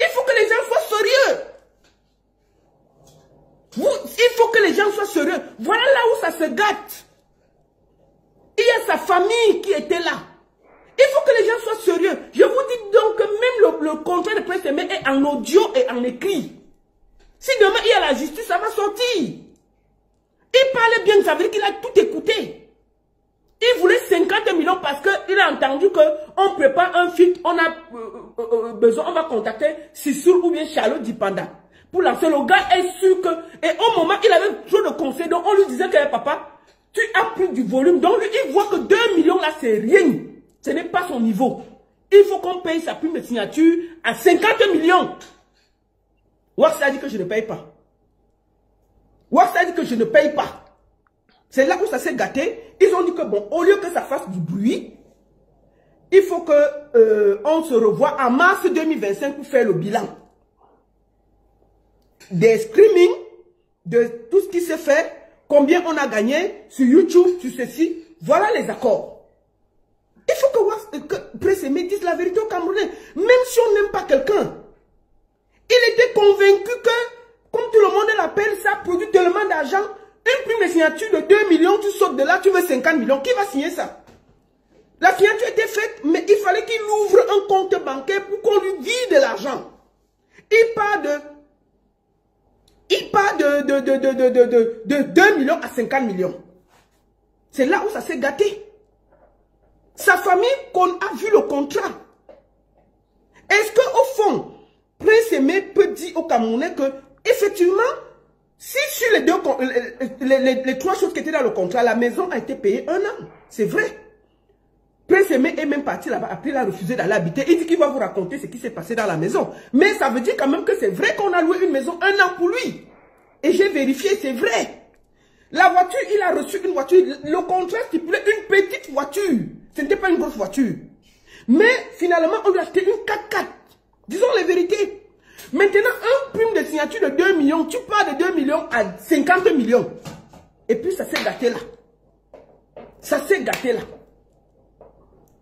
Il faut que les gens soient sérieux. Il faut que les gens soient sérieux. Voilà là où ça se gâte. Il y a sa famille qui était là. Il faut que les gens soient sérieux. Je vous dis donc que même le contrat de Prince Aimé est en audio et en écrit. Si demain il y a la justice, ça va sortir. Il parlait bien, ça veut dire qu'il a tout écouté. Il voulait 50 millions parce qu'il a entendu qu'on prépare un feat, on a besoin, on va contacter Sissoul ou bien Charlotte Dipanda. Pour lancer, le gars est sûr que... Et au moment, il avait trop de conseils, donc on lui disait que papa, tu as pris du volume. Donc lui, il voit que 2 millions là, c'est rien. Ce n'est pas son niveau. Il faut qu'on paye sa prime de signature à 50 millions. Wax a dit que je ne paye pas. Wax a dit que je ne paye pas. C'est là où ça s'est gâté. Ils ont dit que bon, au lieu que ça fasse du bruit, il faut que on se revoie en mars 2025 pour faire le bilan. Des screaming, de tout ce qui s'est fait, combien on a gagné sur YouTube, sur ceci. Voilà les accords. Il faut que Prince Aimé dise la vérité aux Camerounais. Même si on n'aime pas quelqu'un. Il était convaincu que, comme tout le monde l'appelle, ça produit tellement d'argent. Une prime de signature de 2 millions, tu sautes de là, tu veux 50 millions. Qui va signer ça? La signature était faite, mais il fallait qu'il ouvre un compte bancaire pour qu'on lui vide de l'argent. Il part de 2 millions à 50 millions. C'est là où ça s'est gâté. Sa famille qu'on a vu le contrat. Est-ce qu'au fond, Prince Aimé peut dire aux Camerounais que, effectivement, si sur les 3 choses qui étaient dans le contrat, la maison a été payée 1 an. C'est vrai. Prince Aimé est même parti là-bas, après il a refusé d'aller habiter. Il dit qu'il va vous raconter ce qui s'est passé dans la maison. Mais ça veut dire quand même que c'est vrai qu'on a loué une maison 1 an pour lui. Et j'ai vérifié, c'est vrai. La voiture, il a reçu une voiture. Le contrat stipulait une petite voiture. Ce n'était pas une grosse voiture. Mais finalement, on lui a acheté une 4x4. Disons les vérités. Maintenant, un prime de signature de 2 millions, tu pars de 2 millions à 50 millions. Et puis ça s'est gâté là. Ça s'est gâté là.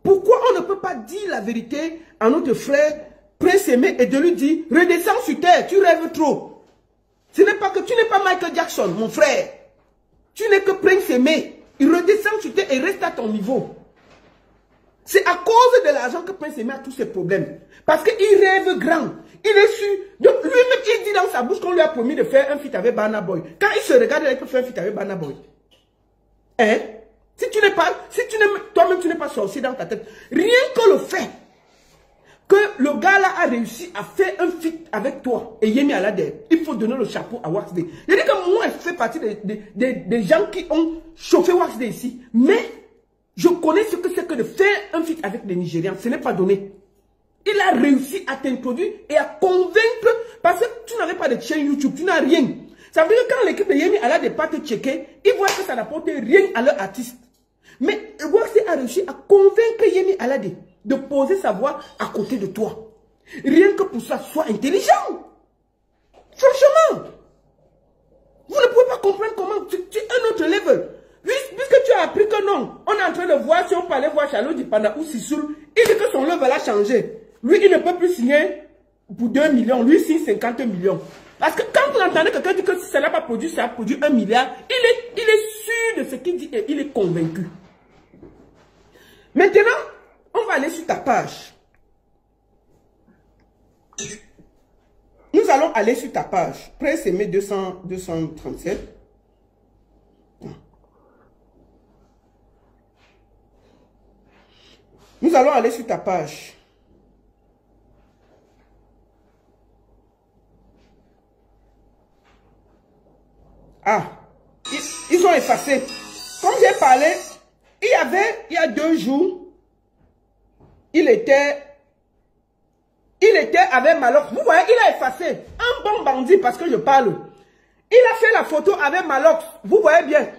Pourquoi on ne peut pas dire la vérité à notre frère Prince Aimé et de lui dire, redescends sur terre, tu rêves trop. Ce n'est pas que tu n'es pas Michael Jackson, mon frère. Tu n'es que Prince Aimé. Il redescend sur terre et reste à ton niveau. C'est à cause de l'argent que Prince Aimé a tous ces problèmes. Parce qu'il rêve grand. Il est sûr. Donc lui-même, il dit dans sa bouche qu'on lui a promis de faire un feat avec Burna Boy. Quand il se regarde, il peut faire un feat avec Burna Boy. Hein? Si tu n'es pas, toi-même tu n'es pas sorcier dans ta tête. Rien que le fait que le gars là a réussi à faire un feat avec toi et Yemi Alade, il faut donner le chapeau à Wax Day. Je dis que moi, je fais partie des gens qui ont chauffé Wax Day ici. Mais je connais ce que c'est que de faire un feat avec les Nigérians. Ce n'est pas donné. Il a réussi à t'introduire et à convaincre parce que tu n'avais pas de chaîne YouTube, tu n'as rien. Ça veut dire que quand l'équipe de Yemi Alade n'est pas te checker, ils voient que ça n'apporte rien à leur artiste. Mais Wax Day a réussi à convaincre Yemi Alade de poser sa voix à côté de toi. Rien que pour ça, sois intelligent. Franchement. Vous ne pouvez pas comprendre comment tu es un autre level. Puisque tu as appris que non, on est en train de voir si on parlait voir Charlotte Dipanda ou Sissoul, il dit que son level a changé. Lui, il ne peut plus signer pour 2 millions. Lui, signe 50 millions. Parce que quand vous entendez quelqu'un dire que si ça n'a pas produit, ça a produit 1 milliard, il est sûr de ce qu'il dit et il est convaincu. Maintenant, on va aller sur ta page. Nous allons aller sur ta page. Prince Aimé 237. Nous allons aller sur ta page. Ah, ils ont effacé. Comme j'ai parlé, il y a 2 jours, il était avec Malox. Vous voyez, il a effacé. Un bon bandit parce que je parle. Il a fait la photo avec Malox. Vous voyez bien.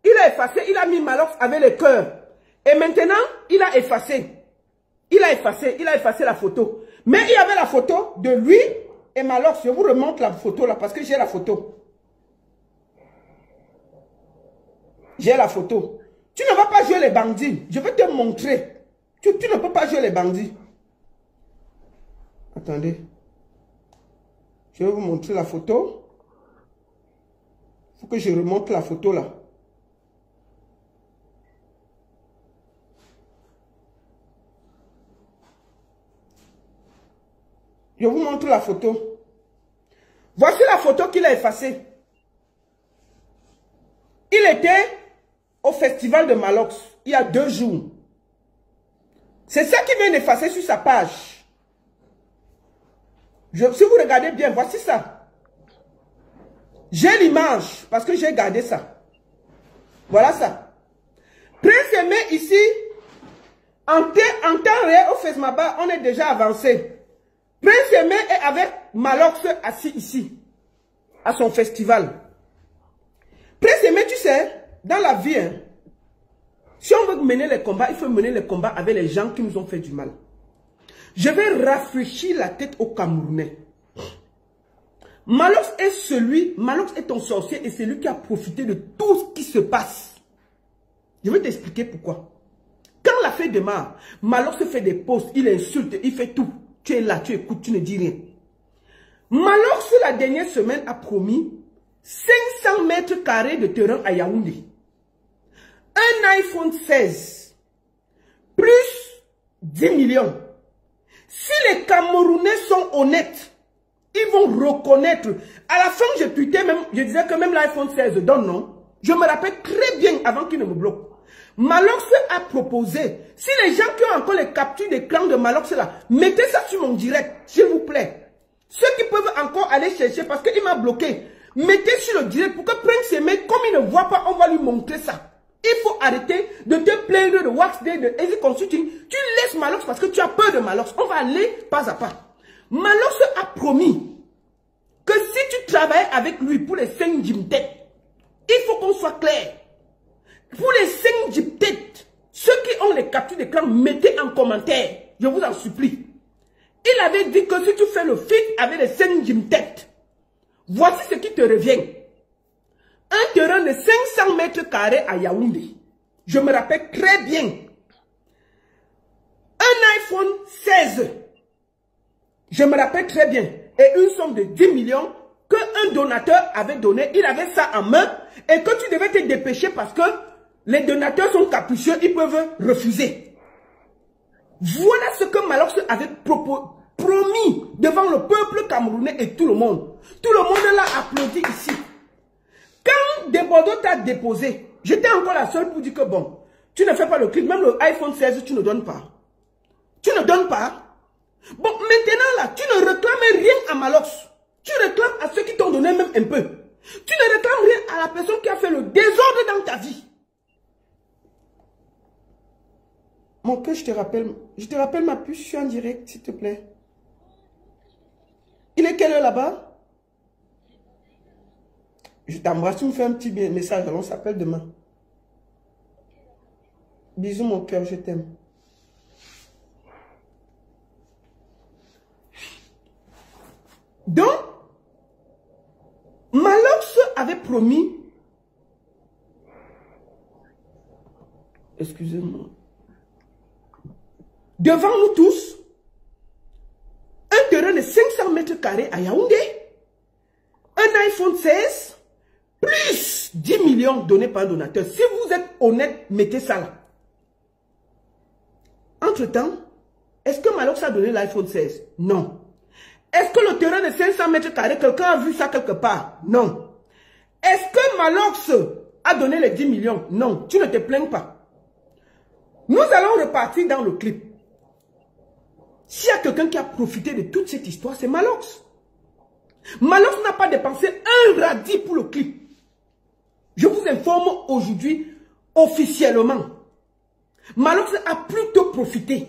Il a effacé, il a mis Malox avec les cœurs. Et maintenant, il a effacé. Il a effacé la photo. Mais il y avait la photo de lui et Malox. Je vous remonte la photo là parce que j'ai la photo. J'ai la photo. Tu ne vas pas jouer les bandits. Je vais te montrer. Tu ne peux pas jouer les bandits. Attendez. Je vais vous montrer la photo. Il faut que je remonte la photo là. Je vous montre la photo. Voici la photo qu'il a effacée. Il était au festival de Malox il y a 2 jours. C'est ça qu'il vient d'effacer sur sa page. Si vous regardez bien, voici ça. J'ai l'image parce que j'ai gardé ça. Voilà ça. Prince Aimé ici, en temps réel au Fesmaba, on est déjà avancé. Prince Aimé est avec Malox assis ici, à son festival. Prince Aimé, tu sais, dans la vie, hein, si on veut mener les combats, il faut mener les combats avec les gens qui nous ont fait du mal. Je vais rafraîchir la tête aux Camerounais. Malox est ton sorcier et c'est lui qui a profité de tout ce qui se passe. Je vais t'expliquer pourquoi. Quand l'affaire démarre, Malox fait des posts, il insulte, il fait tout. Tu es là, tu écoutes, tu ne dis rien. Malox, la dernière semaine, a promis 500 mètres carrés de terrain à Yaoundé. Un iPhone 16, plus 10 millions. Si les Camerounais sont honnêtes, ils vont reconnaître. À la fin, je disais que même l'iPhone 16 donne, non? Je me rappelle très bien avant qu'il ne me bloque. Malox a proposé, si les gens qui ont encore les captures d'écran de Malox là, mettez ça sur mon direct, s'il vous plaît. Ceux qui peuvent encore aller chercher, parce qu'il m'a bloqué, mettez sur le direct pour que Prince Aimé, comme il ne voit pas, on va lui montrer ça. Il faut arrêter de te plaindre de Wax Day, de Easy Consulting. Tu laisses Malox parce que tu as peur de Malox. On va aller pas à pas. Malox a promis que si tu travailles avec lui pour les 5 Jimtet, il faut qu'on soit clair. Pour les 5 Jimtet, ceux qui ont les captures d'écran, mettez en commentaire. Je vous en supplie. Il avait dit que si tu fais le feat avec les 5 Jimtet, voici ce qui te revient. Un terrain de 500 mètres carrés à Yaoundé. Je me rappelle très bien. Un iPhone 16. Je me rappelle très bien. Et une somme de 10 millions qu'un donateur avait donné. Il avait ça en main. Et que tu devais te dépêcher parce que les donateurs sont capricieux. Ils peuvent refuser. Voilà ce que Malox avait promis devant le peuple camerounais et tout le monde. Tout le monde l'a applaudi ici. Quand Desbordeaux t'a déposé, j'étais encore la seule pour dire que bon, tu ne fais pas le clip, même le iPhone 16, tu ne donnes pas. Tu ne donnes pas. Bon, maintenant là, tu ne réclames rien à Malox. Tu réclames à ceux qui t'ont donné même un peu. Tu ne réclames rien à la personne qui a fait le désordre dans ta vie. Mon cœur, je te rappelle ma puce, je suis en direct, s'il te plaît. Il est quelle heure là-bas? Je t'embrasse, tu me fais un petit message, on s'appelle demain. Bisous mon cœur, je t'aime. Donc, Malox avait promis, excusez-moi, devant nous tous, un terrain de 500 mètres carrés à Yaoundé, un iPhone 16, plus 10 millions donnés par un donateur. Si vous êtes honnête, mettez ça là. Entre-temps, est-ce que Malox a donné l'iPhone 16? Non. Est-ce que le terrain de 500 mètres carrés, quelqu'un a vu ça quelque part? Non. Est-ce que Malox a donné les 10 millions? Non. Tu ne te plains pas. Nous allons repartir dans le clip. S'il y a quelqu'un qui a profité de toute cette histoire, c'est Malox. Malox n'a pas dépensé un radis pour le clip. Je vous informe aujourd'hui officiellement. Malox a plutôt profité.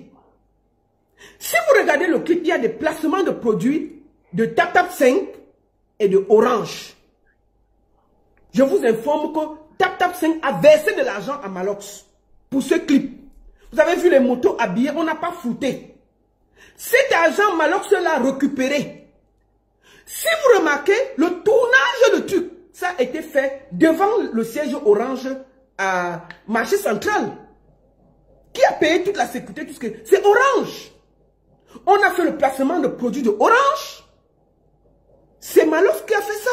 Si vous regardez le clip, il y a des placements de produits de TapTap 5 et de Orange. Je vous informe que TapTap 5 a versé de l'argent à Malox pour ce clip. Vous avez vu les motos habillées, on n'a pas fouté. Cet argent, Malox l'a récupéré. Si vous remarquez, le tournage de truc, ça a été fait devant le siège Orange à marché central. Qui a payé toute la sécurité, tout ce que... C'est Orange. On a fait le placement de produits de Orange. C'est Malox qui a fait ça.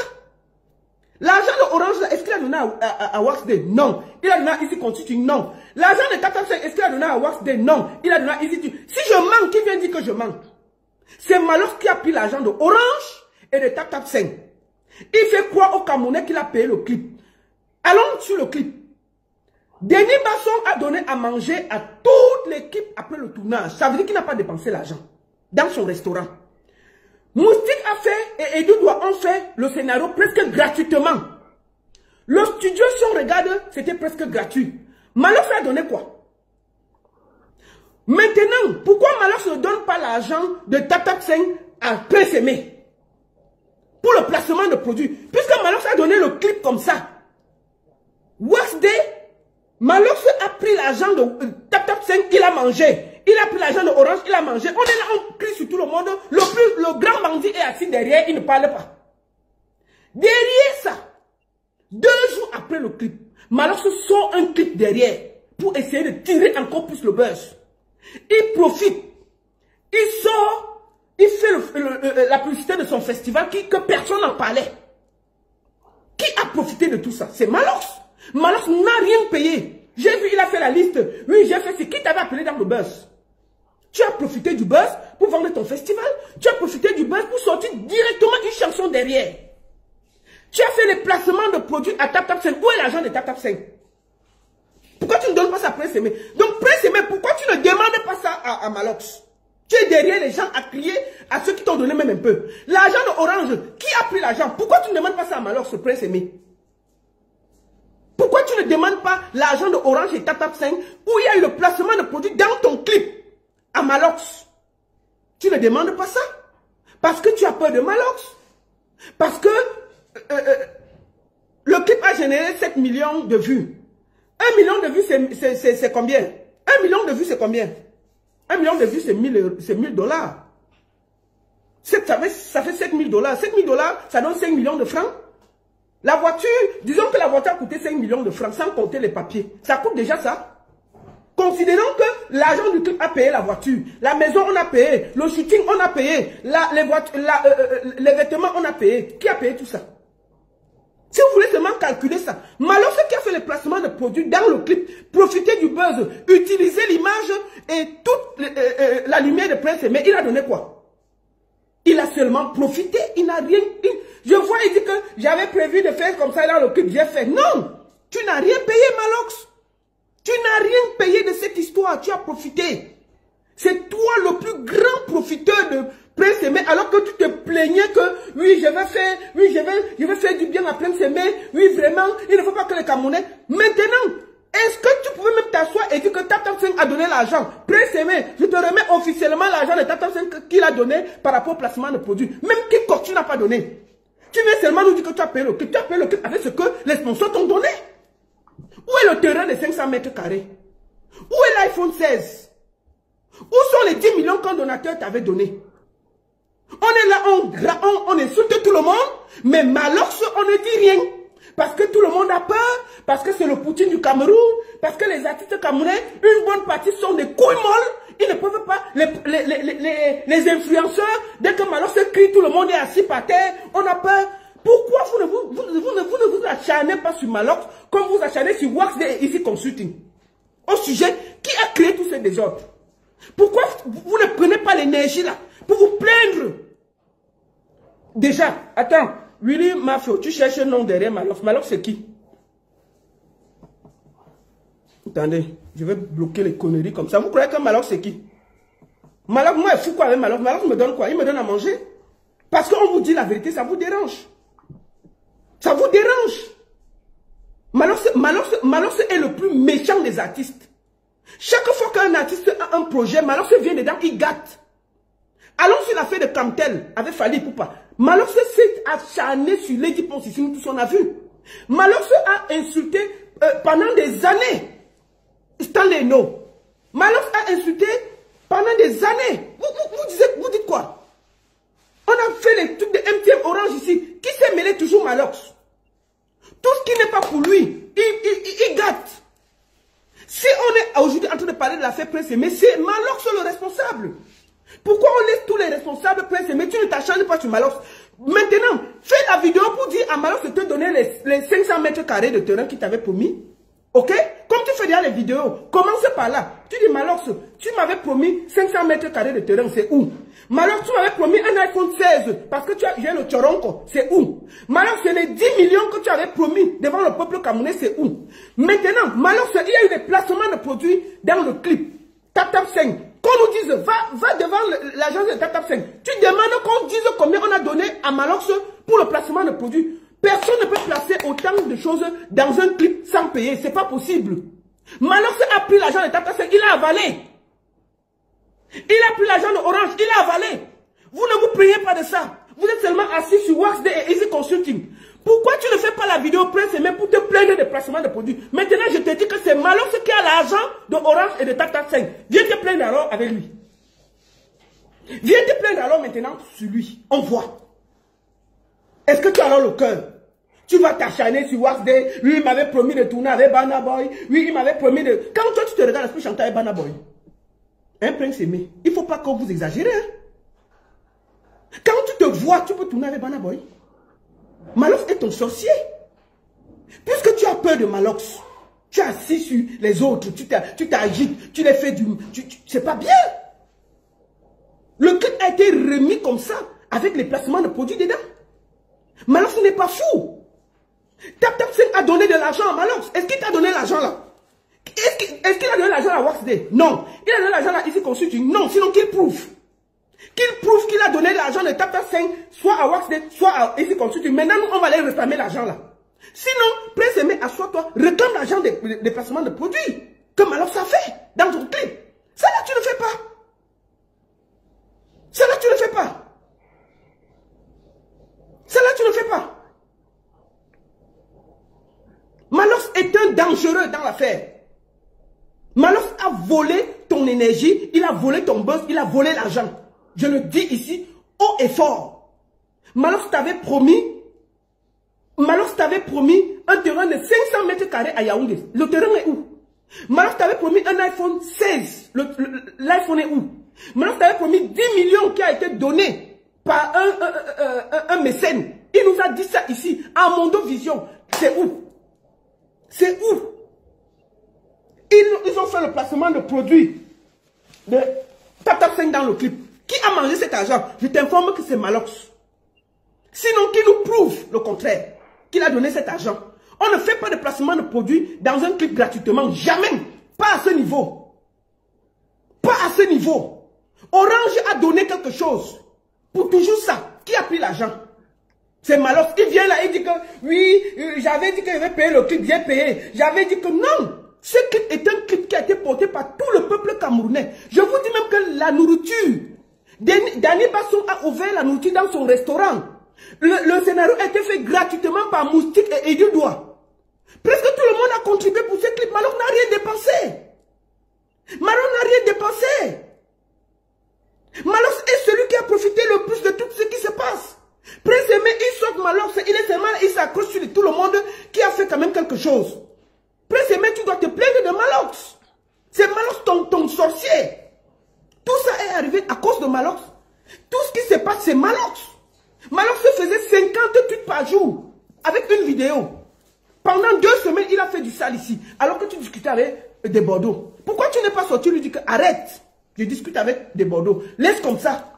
L'argent de Orange, est-ce qu'il a donné à Waxday? Non. Il a donné à Easy Consulting? Non. L'argent de TapTap5, est-ce qu'il a donné à Waxday? Non. Il a donné à Easy. Si je manque, qui vient dire que je manque? C'est Malox qui a pris l'argent de Orange et de TapTap5. Il fait croire au Camerounais qu'il a payé le clip. Allons sur le clip. Denis Basson a donné à manger à toute l'équipe après le tournage. Ça veut dire qu'il n'a pas dépensé l'argent dans son restaurant. Moustique a fait et Edouard ont fait le scénario presque gratuitement. Le studio, si on regarde, c'était presque gratuit. Malox a donné quoi? Maintenant, pourquoi Malox ne donne pas l'argent de TapTap5 à Prince Aimé pour le placement de produits? Puisque Malox a donné le clip comme ça. Waxday, Malox a pris l'argent de TapTap5, il a mangé. Il a pris l'argent de Orange, il a mangé. On est là, on crie sur tout le monde. Le grand bandit est assis derrière, il ne parle pas. Derrière ça, 2 jours après le clip, Malox sort un clip derrière pour essayer de tirer encore plus le buzz. Il profite. Il sort, il fait la publicité de son festival que personne n'en parlait. Qui a profité de tout ça? C'est Malox. Malox n'a rien payé. J'ai vu, il a fait la liste. Oui, j'ai fait, c'est qui t'avait appelé dans le buzz? Tu as profité du buzz pour vendre ton festival. Tu as profité du buzz pour sortir directement une chanson derrière. Tu as fait les placements de produits à TapTap5. Où est l'argent de TapTap5? Pourquoi tu ne donnes pas ça à Prince Aimé? Donc Prince Aimé, pourquoi tu ne demandes pas ça à Malox? Tu es derrière les gens à crier à ceux qui t'ont donné même un peu. L'argent de Orange, qui a pris l'argent? Pourquoi tu ne demandes pas ça à Malox, Prince Aimé? Pourquoi tu ne demandes pas l'argent de Orange et TapTap5 où il y a eu le placement de produits dans ton clip à Malox? Tu ne demandes pas ça parce que tu as peur de Malox. Parce que le clip a généré 7 millions de vues. 1 million de vues, c'est combien? 1 million de vues, c'est combien? 1 million de vues, c'est 1000 dollars. Ça fait 7 000 dollars. 7 000 dollars, ça donne 5 millions de francs. La voiture, disons que la voiture a coûté 5 millions de francs sans compter les papiers. Ça coûte déjà ça. Considérons que l'argent du clip a payé la voiture, la maison on a payé, le shooting on a payé, les vêtements on a payé. Qui a payé tout ça? Si vous voulez seulement calculer ça, Malox qui a fait le placement de produits dans le clip, profiter du buzz, utiliser l'image et toute la lumière de Prince Aimé, il a donné quoi? Il a seulement profité, il n'a rien... Je vois, il dit que j'avais prévu de faire comme ça dans le clip, j'ai fait. Non! Tu n'as rien payé, Malox. Tu n'as rien payé de cette histoire, tu as profité. C'est toi le plus grand profiteur de Prince Aimé, alors que tu te plaignais que, oui, je vais faire du bien à Prince Aimé, oui, vraiment, il ne faut pas que les Camerounais... Maintenant, est-ce que tu pouvais même t'asseoir et dire que TapTap5 a donné l'argent? Prince Aimé, je te remets officiellement l'argent de TapTap5 qu'il a donné par rapport au placement de produits. Même Kikok, tu n'as pas donné. Tu viens seulement nous dire que tu as payé le clip. Tu as payé le clip avec ce que les sponsors t'ont donné. Où est le terrain de 500 mètres carrés? Où est l'iPhone 16? Où sont les 10 millions qu'un donateur t'avait donné? On est là, on insulte tout le monde, mais Malox, on ne dit rien. Parce que tout le monde a peur, parce que c'est le Poutine du Cameroun, parce que les artistes camerounais, une bonne partie sont des couilles molles, ils ne peuvent pas, les influenceurs, dès que Malox crie, tout le monde est assis par terre, on a peur. Pourquoi vous ne vous acharnez pas sur Malox comme vous acharnez sur Waxday et Easy Consulting? Au sujet, qui a créé tous ces désordres? Pourquoi vous ne prenez pas l'énergie là pour vous plaindre? Déjà, attends, Willy Mafio, tu cherches un nom derrière Malox. Malox c'est qui? Attendez, je vais bloquer les conneries comme ça. Vous croyez que Malox c'est qui? Malox, moi je fous quoi avec Malox? Malox me donne quoi? Il me donne à manger. Parce qu'on vous dit la vérité, ça vous dérange. Ça vous dérange. Malox est le plus méchant des artistes. Chaque fois qu'un artiste a un projet, Malox vient dedans, il gâte. Allons sur l'affaire de Camtel avec Fally Poupa. Malox s'est acharné sur Lady Ponsissime, tout ce qu'on a vu. Malox a insulté pendant des années Stanley No. Malox a insulté pendant des années. Vous dites quoi? On a fait les trucs de MTM Orange ici. Qui s'est mêlé toujours Malox? Tout ce qui n'est pas pour lui, il gâte. l'affaire Prince Aimé, c'est Malox le responsable. Pourquoi on laisse tous les responsables Prince Aimé? Tu ne t'acharnes pas sur Malox. Maintenant, fais la vidéo pour dire à Malox de te donner les 500 mètres carrés de terrain qu'il t'avait promis. Ok? Comme tu fais déjà les vidéos, commence par là. Tu dis Malox, tu m'avais promis 500 mètres carrés de terrain, c'est où? Malox, tu m'avais promis un iPhone 16 parce que tu as le Choronko, c'est où? Malox, c'est les 10 millions que tu avais promis devant le peuple camerounais, c'est où? Maintenant, Malox, il y a eu des placements de produits dans le clip. Tap Tap 5. Qu'on nous dise, va devant l'agence de Tap Tap 5. Tu demandes qu'on dise combien on a donné à Malox pour le placement de produits. Personne ne peut placer autant de choses dans un clip sans payer. C'est pas possible. Malox a pris l'argent de Tap Tap 5, il a avalé. Il a pris l'argent de Orange, il a avalé. Vous ne vous plaignez pas de ça. Vous êtes seulement assis sur Waxday et Easy Consulting. Pourquoi tu ne fais pas la vidéo Prince Aimé pour te plaindre des placements de produits? Maintenant, je te dis que c'est Malox qui a l'argent de Orange et de Tap Tap 5. Viens te plaindre alors avec lui. Viens te plaindre alors maintenant sur lui. On voit. Est-ce que tu as alors le cœur? Tu vas t'acharner sur Waxday. Lui, il m'avait promis de tourner avec Burna Boy. Oui, il m'avait promis de... Quand toi, tu te regardes, est-ce que chanter avec Burna Boy? Hein, Prince Aimé? Il ne faut pas que vous exagérez. Hein? Quand tu te vois, tu peux tourner avec Burna Boy. Malox est ton sorcier. Puisque tu as peur de Malox, tu es assis sur les autres, tu t'agites, tu les fais du... C'est pas bien. Le clip a été remis comme ça, avec les placements de produits dedans. Malox n'est pas fou. Tap Tap 5 a donné de l'argent à Malox. Est-ce qu'il t'a donné l'argent là? Est-ce qu'il a donné l'argent à Waxday? Non. Il a donné l'argent à Easy Consulting? Non. Sinon qu'il prouve. Qu'il prouve qu'il a donné l'argent de Tap Tap 5, soit à Waxday, soit à Easy Consulting. Maintenant, nous, on va aller réclamer l'argent là. Sinon, Prince Aimé, assois-toi, réclame l'argent des placements de produits. Comme alors ça fait dans ton clip. Ça là, tu ne fais pas. Ça là, tu ne fais pas. Ça là, tu ne fais pas. Malox est un dangereux dans l'affaire. Malox a volé ton énergie, il a volé ton buzz, il a volé l'argent. Je le dis ici, haut et fort. Malox t'avait promis un terrain de 500 mètres carrés à Yaoundé. Le terrain est où? Malox t'avait promis un iPhone 16. L'iPhone est où? Malox t'avait promis 10 millions qui a été donné par un mécène. Il nous a dit ça ici, à Mondo Vision. C'est où? C'est où? Ils ont fait le placement de produits de Tap Tap 5 dans le clip. Qui a mangé cet argent? Je t'informe que c'est Malox. Sinon, qu'il nous prouve le contraire, qu'il a donné cet argent. On ne fait pas de placement de produits dans un clip gratuitement. Jamais. Pas à ce niveau. Pas à ce niveau. Orange a donné quelque chose. Pour toujours ça. Qui a pris l'argent? C'est Malox. Il vient là, il dit que oui, j'avais dit que je vais payer le clip, j'ai payé. J'avais dit que non. Ce clip est un clip qui a été porté par tout le peuple camerounais. Je vous dis même que la nourriture, Dany Basson a ouvert la nourriture dans son restaurant. Le scénario a été fait gratuitement par Moustique et Eddie Doua. Presque tout le monde a contribué pour ce clip. Malox n'a rien dépensé. Malox n'a rien dépensé. Malox est celui qui a profité le plus de tout ce qui se passe. Prince Aimé, il saute Malox, il s'accroche sur tout le monde qui a fait quand même quelque chose. Prince Aimé, tu dois te plaindre de Malox. C'est Malox ton sorcier. Tout ça est arrivé à cause de Malox. Tout ce qui se passe, c'est Malox. Malox se faisait 50 tweets par jour avec une vidéo. Pendant 2 semaines, il a fait du sale ici. Alors que tu discutais avec des Bordeaux. Pourquoi tu n'es pas sorti lui dire que arrête, je discute avec des Bordeaux. Laisse comme ça.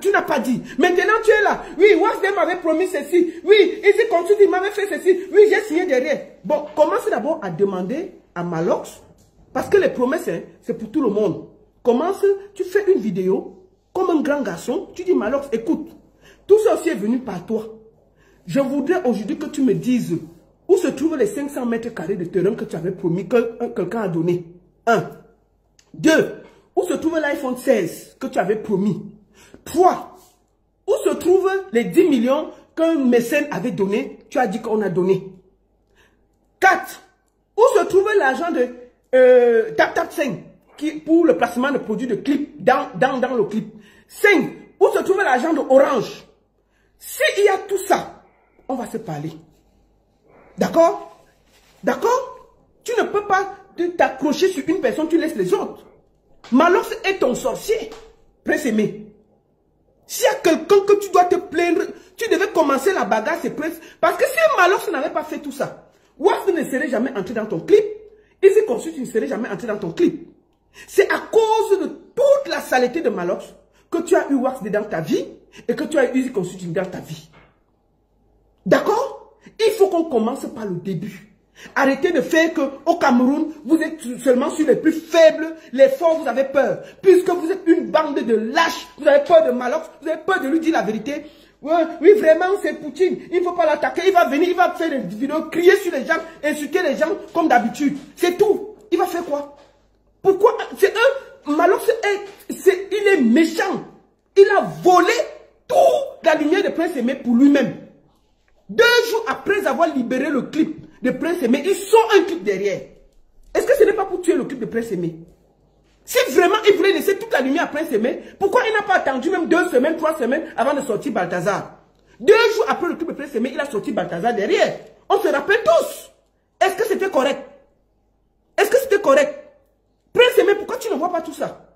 Tu n'as pas dit. Maintenant tu es là. Oui, Waxday m'avait promis ceci. Oui, Easy Consulting m'avait fait ceci. Oui, j'ai signé derrière. Bon, commence d'abord à demander à Malox. Parce que les promesses, hein, c'est pour tout le monde. Commence, tu fais une vidéo. Comme un grand garçon, tu dis Malox, écoute. Tout ça aussi est venu par toi. Je voudrais aujourd'hui que tu me dises où se trouvent les 500 mètres carrés de terrain que tu avais promis que quelqu'un a donné. 1. 2. Où se trouve l'iPhone 16 que tu avais promis. 3. Où se trouvent les 10 millions qu'un mécène avait donné, tu as dit qu'on a donné. 4. Où se trouve l'argent de Tap Tap 5 pour le placement de produits de clip dans le clip. 5. Où se trouve l'argent de Orange. S'il y a tout ça, on va se parler. D'accord? D'accord? Tu ne peux pas t'accrocher sur une personne, tu laisses les autres. Malox est ton sorcier. Prince Aimé. S'il y a quelqu'un que tu dois te plaindre, tu devais commencer la bagarre, c'est Prince. Parce que si Malox n'avait pas fait tout ça, Wax ne serait jamais entré dans ton clip. Easy Consult ne serait jamais entré dans ton clip. C'est à cause de toute la saleté de Malox que tu as eu Wax dans ta vie et que tu as eu Easy Consulting dans ta vie. D'accord? Il faut qu'on commence par le début. Arrêtez de faire qu'au Cameroun, vous êtes seulement sur les plus faibles, les forts, vous avez peur. Puisque vous êtes une bande de lâches, vous avez peur de Malox, vous avez peur de lui dire la vérité. Oui, vraiment, c'est Poutine, il ne faut pas l'attaquer, il va venir, il va faire des vidéos, crier sur les gens, insulter les gens comme d'habitude. C'est tout. Il va faire quoi? Pourquoi? C'est Malox, il est méchant. Il a volé toute la lumière de Prince Aimé pour lui-même. 2 jours après avoir libéré le clip de Prince Aimé, ils sont un clip derrière. Est-ce que ce n'est pas pour tuer le clip de Prince Aimé? Si vraiment il voulait laisser toute la lumière à Prince Aimé, pourquoi il n'a pas attendu même 2 semaines, 3 semaines avant de sortir Balthazar? 2 jours après le clip de Prince Aimé, il a sorti Balthazar derrière. On se rappelle tous. Est-ce que c'était correct? Est-ce que c'était correct? Prince Aimé, pourquoi tu ne vois pas tout ça?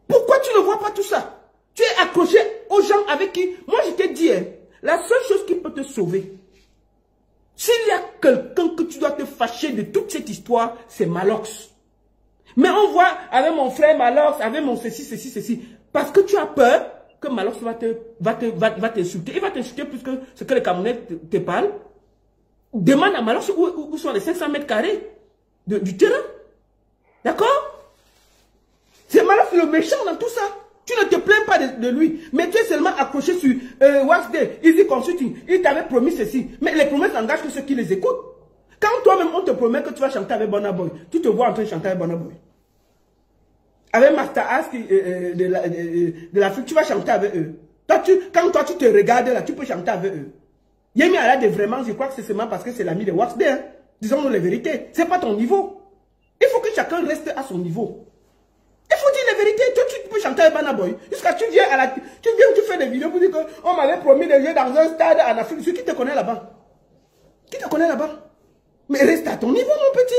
Pourquoi tu ne vois pas tout ça? Tu es accroché aux gens avec qui... Moi, je t'ai dit, hein, la seule chose qui peut te sauver, s'il y a quelqu'un que tu dois te fâcher de toute cette histoire, c'est Malox. Mais on voit avec mon frère Malox, avec mon ceci. Parce que tu as peur que Malox va t'insulter. Il va t'insulter plus que ce que les Camerounais te parlent. Demande à Malox où sont les 500 mètres carrés du terrain. D'accord? C'est Malox le méchant dans tout ça. Tu ne te plains pas de lui, mais tu es seulement accroché sur Wax Day, Easy Consulting. Il t'avait promis ceci. Mais les promesses n'engagent que ceux qui les écoutent. Quand toi-même on te promet que tu vas chanter avec Burna Boy, tu te vois en train de chanter avec Burna Boy. Avec Master Ask de l'Afrique, tu vas chanter avec eux. Quand toi tu te regardes là, tu peux chanter avec eux. Yemi Alade, vraiment, je crois que c'est seulement parce que c'est l'ami de Wax Day. Hein. Disons-nous les vérités. C'est pas ton niveau. Il faut que chacun reste à son niveau. Il faut dire la vérité. Toi, tu peux chanter avec Burna Boy. Jusqu'à tu viens tu fais des vidéos pour dire qu'on m'avait promis de jouer dans un stade en Afrique. Qui te connaît là-bas? Qui te connaît là-bas? Mais reste à ton niveau, mon petit.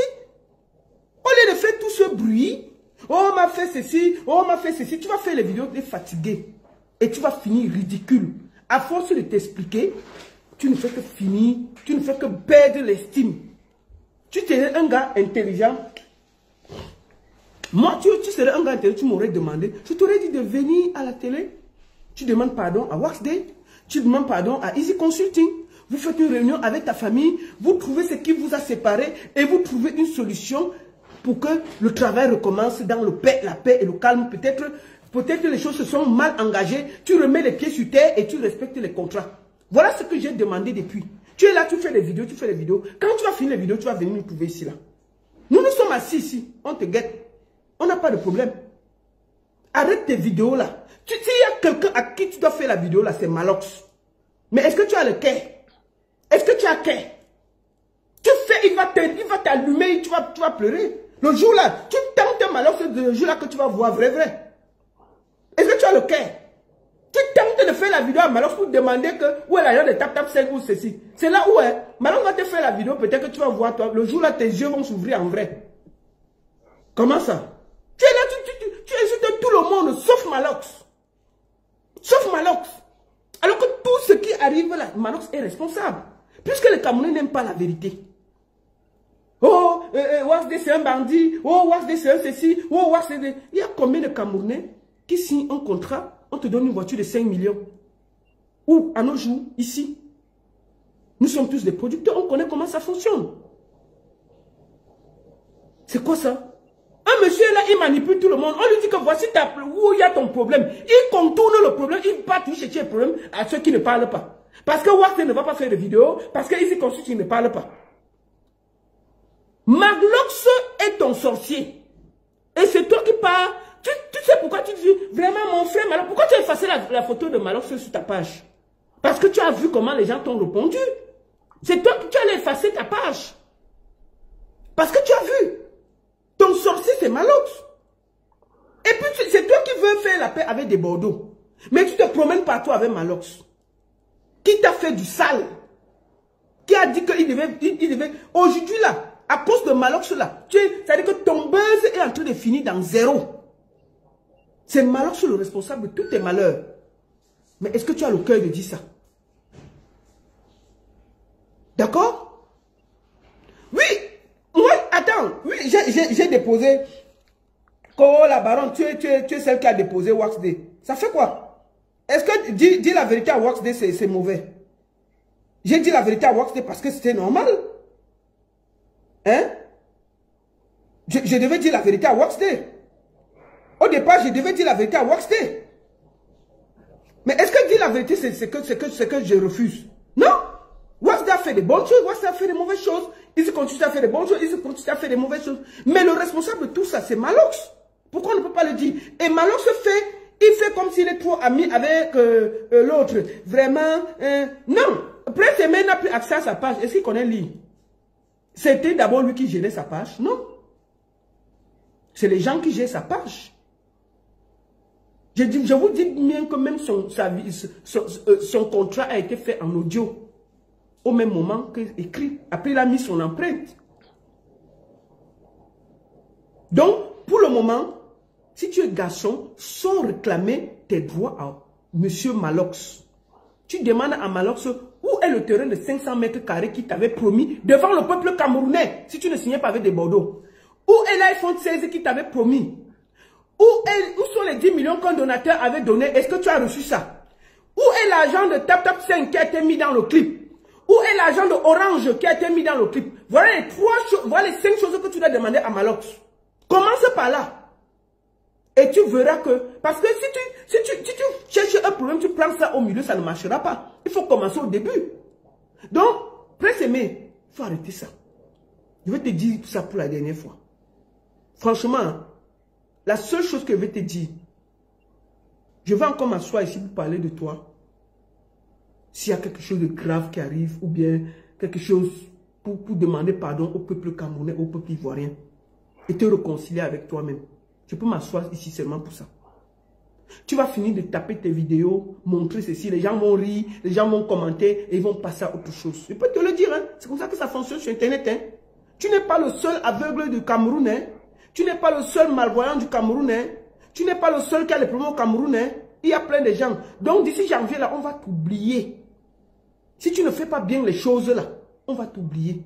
Au lieu de faire tout ce bruit, oh, on m'a fait ceci, oh, on m'a fait ceci, tu vas faire les vidéos, tu es fatigué. Et tu vas finir ridicule. À force de t'expliquer, tu ne fais que finir, tu ne fais que perdre l'estime. Tu serais un gars intelligent. Moi, tu serais un gars intelligent, tu m'aurais demandé, je t'aurais dit de venir à la télé. Tu demandes pardon à Wax Day, tu demandes pardon à Easy Consulting. Vous faites une réunion avec ta famille, vous trouvez ce qui vous a séparé et vous trouvez une solution pour que le travail recommence dans la paix et le calme. Peut-être les choses se sont mal engagées, tu remets les pieds sur terre et tu respectes les contrats. Voilà ce que j'ai demandé depuis. Tu es là, tu fais des vidéos, tu fais des vidéos. Quand tu vas finir les vidéos, tu vas venir nous trouver ici. Là. Nous sommes assis ici, on te guette. On n'a pas de problème. Arrête tes vidéos là. S'il y a quelqu'un à qui tu dois faire la vidéo là, c'est Malox. Mais est-ce que tu as le cœur? Est-ce que tu as cœur? Tu fais, il va t'allumer, tu vas pleurer. Le jour là, tu tentes Malox, c'est le jour là que tu vas voir vrai. Est-ce que tu as le cœur? Tu tentes de faire la vidéo à Malox pour demander où est l'argent de tap 5 ou ceci. C'est là où est. Malox va te faire la vidéo, peut-être que tu vas voir toi. Le jour là, tes yeux vont s'ouvrir en vrai. Comment ça? Tu es là, tu insultes tout le monde, sauf Malox. Sauf Malox. Alors que tout ce qui arrive là, Malox est responsable. Puisque les Camerounais n'aiment pas la vérité. Oh, Wax Day c'est un bandit. Oh, Wax Day c'est un ceci. Oh, Wax Day. Il y a combien de Camerounais qui signent un contrat, on te donne une voiture de 5 millions. Ou à nos jours, ici, nous sommes tous des producteurs, on connaît comment ça fonctionne. C'est quoi ça? Un monsieur là, il manipule tout le monde. On lui dit que voici où il y a ton problème. Il contourne le problème, il va tout chercher le problème à ceux qui ne parlent pas. Parce que Wax Day ne va pas faire de vidéo, parce que Easy Consulting ne parle pas. Malox est ton sorcier. Et c'est toi qui parles. Tu sais pourquoi tu dis, vraiment mon frère Malox, pourquoi tu as effacé la photo de Malox sur ta page? Parce que tu as vu comment les gens t'ont répondu. C'est toi qui as effacé ta page. Parce que tu as vu. Ton sorcier c'est Malox. Et puis c'est toi qui veux faire la paix avec des Bordeaux. Mais tu te promènes partout avec Malox. Qui t'a fait du sale. Qui a dit qu'il devait... Aujourd'hui là, À cause de Malox là, c'est-à-dire que ton buzz est en train de finir dans zéro. C'est Malox le responsable de tous tes malheurs. Mais est-ce que tu as le cœur de dire ça? D'accord? Oui, moi, attends, oui, j'ai déposé. Oh la baronne, tu es celle qui a déposé Wax Day. Ça fait quoi? Est-ce que dire la vérité à Wax Day, c'est mauvais? J'ai dit la vérité à Wax Day parce que c'était normal. Hein? Je devais dire la vérité à Wax Day. Au départ, je devais dire la vérité à Wax Day. Mais est-ce que dire la vérité, c'est que je refuse? Non! Wax Day a fait des bonnes choses, Wax Day a fait des mauvaises choses. Il continue à faire des bonnes choses, il continue à faire des mauvaises choses. Mais le responsable de tout ça, c'est Malox. Pourquoi on ne peut pas le dire? Et Malox il fait comme s'il est trop ami avec l'autre. Vraiment, non. Prince Aimé n'a plus accès à sa page. Est-ce qu'il connaît lui? C'était d'abord lui qui gérait sa page? Non. C'est les gens qui gèrent sa page. Je vous dis bien que même son contrat a été fait en audio. Au même moment qu'écrit. Après, il a mis son empreinte. Donc, pour le moment, si tu es garçon, sans réclamer tes droits à Monsieur Malox. Tu demandes à Malox où est le terrain de 500 mètres carrés qui t'avait promis devant le peuple camerounais si tu ne signais pas avec des Bordeaux. Où est l'iPhone 16 qui t'avait promis? Où sont les 10 millions qu'un donateur avait donné? Est-ce que tu as reçu ça? Où est l'argent de Tap 5 qui a été mis dans le clip? Où est l'argent de Orange qui a été mis dans le clip? Voilà les 5 choses que tu dois demander à Malox. Commence par là. Et tu verras que... Parce que si tu cherches un problème, tu prends ça au milieu, ça ne marchera pas. Il faut commencer au début. Donc, Prince Aimé, il faut arrêter ça. Je vais te dire ça pour la dernière fois. Franchement, la seule chose que je vais te dire, je vais encore m'asseoir ici pour parler de toi. S'il y a quelque chose de grave qui arrive, ou bien quelque chose pour demander pardon au peuple camerounais, au peuple ivoirien, et te réconcilier avec toi-même. Je peux m'asseoir ici seulement pour ça. Tu vas finir de taper tes vidéos, montrer ceci, les gens vont rire, les gens vont commenter et ils vont passer à autre chose. Je peux te le dire, hein? C'est comme ça que ça fonctionne sur Internet. Hein? Tu n'es pas le seul aveugle du Cameroun. Hein? Tu n'es pas le seul malvoyant du Cameroun. Hein? Tu n'es pas le seul qui a les problèmes au Cameroun. Hein? Il y a plein de gens. Donc d'ici janvier, là, on va t'oublier. Si tu ne fais pas bien les choses là, on va t'oublier.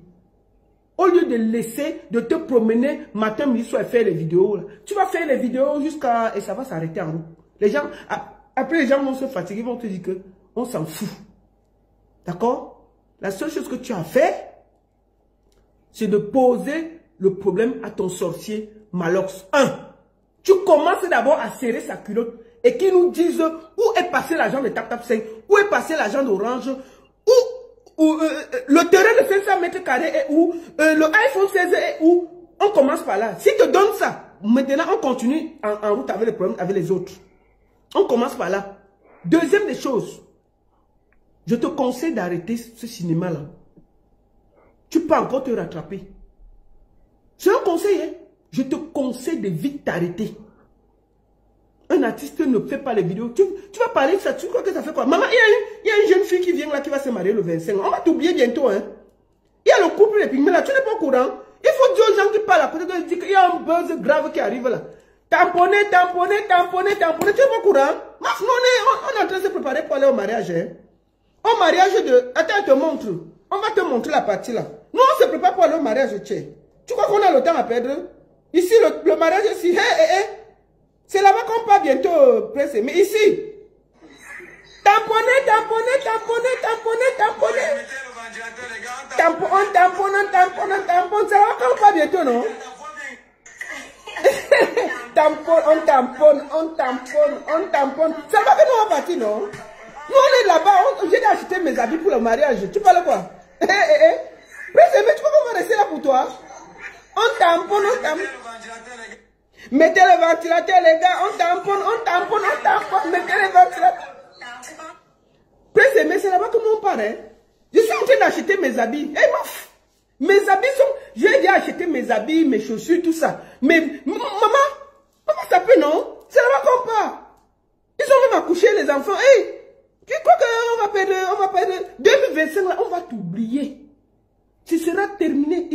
Au lieu de laisser, de te promener matin, midi, soir et faire les vidéos, là, tu vas faire les vidéos jusqu'à... Et ça va s'arrêter en route. Les gens, après les gens vont se fatiguer, vont te dire que on s'en fout. D'accord? La seule chose que tu as fait, c'est de poser le problème à ton sorcier Malox. 1. Tu commences d'abord à serrer sa culotte et qu'il nous dise où est passé l'argent de Tap 5, où est passé l'argent d'Orange, où le terrain de 500 mètres carrés est où, le iPhone 16 est où. On commence par là. S'il te donne ça, maintenant on continue en route avec les problèmes avec les autres. On commence par là. Deuxième des choses, je te conseille d'arrêter ce cinéma-là. Tu peux encore te rattraper. C'est un conseil, hein? Je te conseille de vite t'arrêter. Un artiste ne fait pas les vidéos. Tu vas parler de ça, tu crois que ça fait quoi? Maman, il y a une jeune fille qui vient là, qui va se marier le 25. On va t'oublier bientôt, hein? Il y a le couple des pygmées là, tu n'es pas au courant. Il faut dire aux gens qui parlent à côté de dire qu'il y a un buzz grave qui arrive là. Tamponner, tu n'es pas au courant. On est en train de se préparer pour aller au mariage, hein? Au mariage de... Attends, je te montre. On va te montrer la partie là. Nous, on se prépare pour aller au mariage, tu crois qu'on a le temps à perdre? Ici, le mariage ici, c'est là-bas qu'on part bientôt, Prince. Mais ici, tamponner. C'est là-bas qu'on part bientôt, non? On tamponne. C'est là-bas que nous on partir, non? Nous, on est là-bas. J'ai acheté mes habits pour le mariage. Tu parles quoi? Prince, mais tu crois qu'on va rester là pour toi? On tamponne. Mettez le ventilateur, les gars. On tamponne. Mettez le ventilateur. Prince, mais c'est là-bas que nous on part, hein? Je suis en train d'acheter mes habits. Hey, meuf! Mes habits sont... J'ai déjà acheté mes habits, mes chaussures, tout ça. Mais, maman, ça peut, non? C'est là-bas qu'on part. Ils ont même accouché, les enfants. Hey! Tu crois qu'on va perdre 2025, là, on va t'oublier. Ce sera terminé.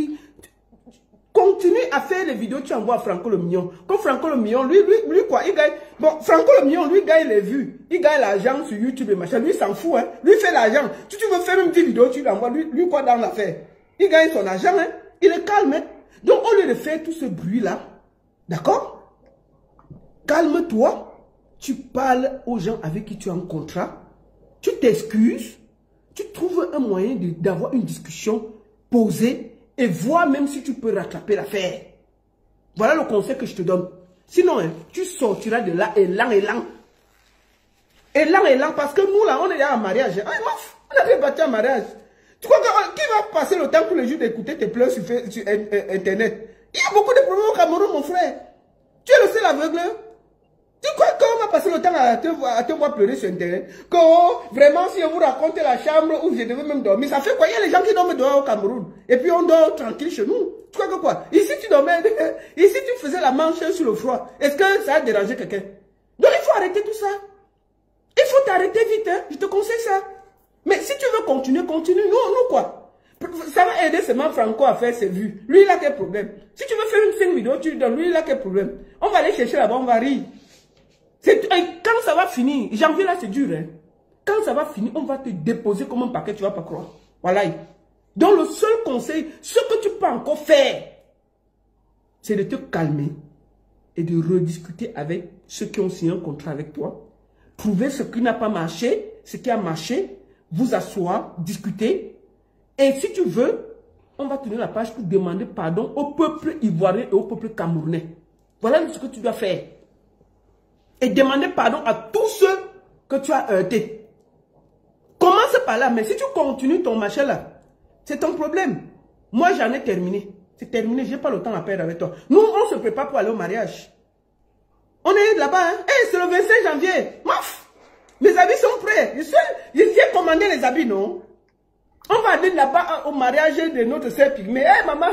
continue à faire les vidéos, tu envoies à Franco le Million. Comme Franco le Million, lui quoi, il gagne. Bon, Franco le Million, lui gagne les vues. Il gagne l'argent sur YouTube et machin. Lui, s'en fout, hein. Lui fait l'argent. Si tu veux faire une petite vidéo, tu l'envoies. Lui quoi dans l'affaire? Il gagne son argent, hein. Il est calme, hein. Donc, au lieu de faire tout ce bruit-là, d'accord? Calme-toi. Tu parles aux gens avec qui tu as un contrat. Tu t'excuses. Tu trouves un moyen d'avoir une discussion posée et voir même si tu peux rattraper l'affaire. Voilà le conseil que je te donne. Sinon, hein, tu sortiras de là élan. Élan, parce que nous, là, on est là en mariage. Hein. On a fait bâtir un mariage. Tu crois qui va passer le temps tous les jours d'écouter tes pleurs sur Internet? Il y a beaucoup de problèmes au Cameroun, mon frère. Tu es le seul aveugle. Tu crois qu'on va passer le temps à te voir pleurer sur Internet? Que vraiment, si je vous raconte la chambre où je devais même dormir, ça fait quoi? Il y a les gens qui dorment dehors au Cameroun. Et puis on dort tranquille chez nous. Tu crois que quoi? Ici, tu dormais, ici, tu faisais la manche sur le froid. Est-ce que ça a dérangé quelqu'un? Donc, il faut arrêter tout ça. Il faut t'arrêter vite, hein. Je te conseille ça. Mais si tu veux continuer, continue. Nous, quoi? Ça va aider seulement Franco à faire ses vues. Lui, il a quel problème? Si tu veux faire une scène vidéo, tu lui donnes. Lui, il a quel problème? On va aller chercher là-bas, on va rire. Quand ça va finir, janvier là c'est dur, hein. Quand ça va finir, on va te déposer comme un paquet, tu vas pas croire. Voilà. Donc le seul conseil, ce que tu peux encore faire, c'est de te calmer et de rediscuter avec ceux qui ont signé un contrat avec toi. Trouver ce qui n'a pas marché, ce qui a marché, vous asseoir, discuter. Et si tu veux, on va tourner la page pour demander pardon au peuple ivoirien et au peuple camerounais. Voilà ce que tu dois faire. Et demander pardon à tous ceux que tu as heurtés. Commence par là, mais si tu continues ton machin là, c'est ton problème. Moi, j'en ai terminé. C'est terminé, je n'ai pas le temps à perdre avec toi. Nous, on se prépare pour aller au mariage. On est là-bas, hein. Hey, c'est le 25 janvier. Maf! Mes habits sont prêts. J'ai commandé les habits, non? On va aller là-bas au mariage de notre sœur Pygmée. Hey, maman,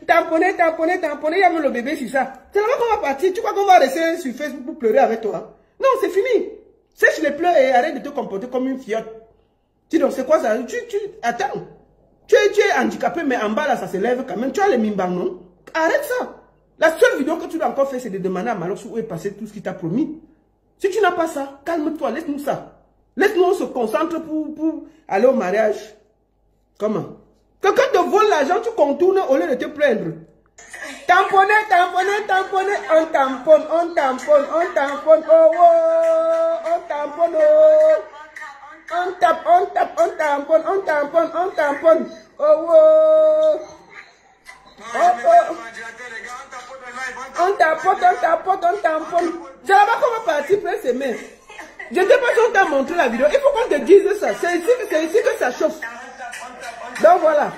tamponner, il y a même le bébé sur ça. C'est là-bas qu'on va partir. Tu crois qu'on va rester sur Facebook pour pleurer avec toi? Non, c'est fini. Sèche les pleurs et arrête de te comporter comme une fillette. Tu dis, c'est quoi ça? Attends. Tu es handicapé, mais en bas là, ça se lève quand même. Tu as les mimbang, non? Arrête ça. La seule vidéo que tu dois encore faire, c'est de demander à Malox où est passé tout ce qu'il t'a promis. Si tu n'as pas ça, calme-toi, laisse-nous ça. Laisse-nous, on se concentre pour aller au mariage. Comment? Quelqu'un te vole l'argent, tu contournes au lieu de te plaindre. Tamponner, on tamponne, oh, on tamponne, on tamponne, oh. On tamponne. C'est là-bas qu'on va partir près ses mains. Je ne sais pas si on t'a montré la vidéo. Il faut qu'on te dise ça. C'est ici que ça chauffe. Donc voilà.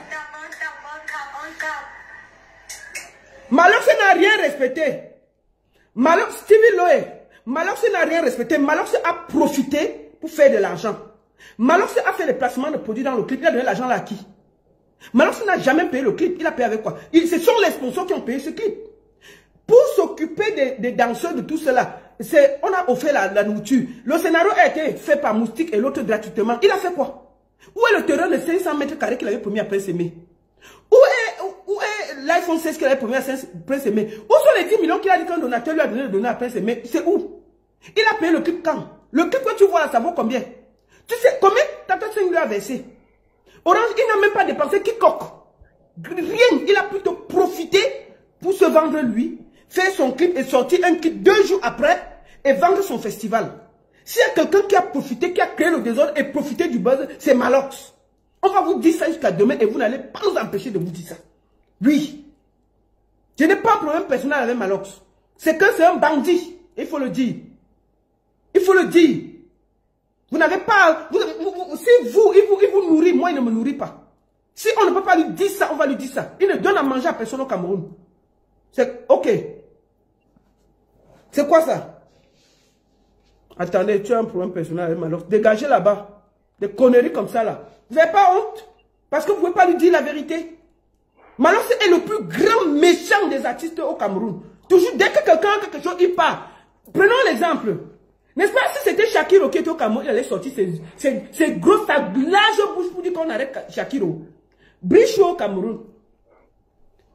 Malox n'a rien respecté. Stevie Loé. Malox n'a rien respecté. Malox a profité pour faire de l'argent. Malox a fait les placements de produits dans le clip. Il a donné l'argent à qui? Malox n'a jamais payé le clip. Il a payé avec quoi? Ce sont les sponsors qui ont payé ce clip. Pour s'occuper des danseurs, de tout cela, on a offert la nourriture. Le scénario a été fait par Moustique et l'autre gratuitement. Il a fait quoi? Où est le terrain de 500 mètres carrés qu'il avait promis à Prince Aimé? Où est l'iPhone 16 qu'il avait promis à Prince Aimé? Où sont les 10 millions qu'il a dit qu'un donateur lui a donné à Prince Aimé? C'est où? Il a payé le clip quand? Le clip que tu vois là, ça vaut combien? Tu sais combien Tata 5 lui a versé? Orange, il n'a même pas dépensé quiconque. Rien. Il a plutôt profité pour se vendre lui, faire son clip et sortir un clip 2 jours après et vendre son festival. S'il y a quelqu'un qui a profité, qui a créé le désordre et profité du buzz, c'est Malox. On va vous dire ça jusqu'à demain et vous n'allez pas nous empêcher de vous dire ça. Oui. Je n'ai pas un problème personnel avec Malox. C'est que c'est un bandit. Il faut le dire. Il faut le dire. Vous n'avez pas... si il vous nourrit, moi il ne me nourrit pas. Si on ne peut pas lui dire ça, on va lui dire ça. Il ne donne à manger à personne au Cameroun. C'est ok. C'est quoi ça? Attendez, tu as un problème personnel avec Malox. Dégagez là-bas. Des conneries comme ça là. Vous n'avez pas honte? Parce que vous ne pouvez pas lui dire la vérité. Malox est le plus grand méchant des artistes au Cameroun. Toujours, dès que quelqu'un a quelque chose, il part. Prenons l'exemple. N'est-ce pas, si c'était Shakiro qui était au Cameroun, il allait sortir ses grosses, sa large bouche pour dire qu'on arrête Shakiro. Brichou au Cameroun.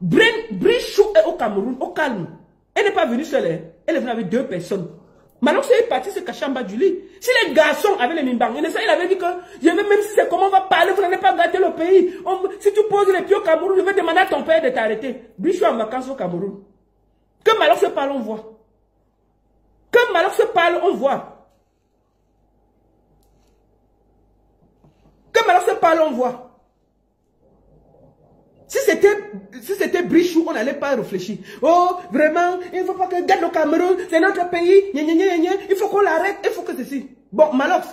Brichou est au Cameroun, au calme. Elle n'est pas venue seule, hein. Elle est venue avec 2 personnes. Maintenant, c'est parti se cacher en bas du lit. Si les garçons avaient les mimbang, il avait dit que, je veux, même si c'est comment on va parler, vous n'allez pas gâter le pays. Si tu poses les pieds au Cameroun, je vais demander à ton père de t'arrêter. Brichou en vacances au Cameroun. Que Malox se parle, on voit. Que Malox se parle, on voit. Que Malox se parle, on voit. Si c'était Brichou, on n'allait pas réfléchir. Oh, vraiment, il ne faut pas que garde le Cameroun, c'est notre pays, il faut qu'on l'arrête, il faut que ceci. Bon, Malox,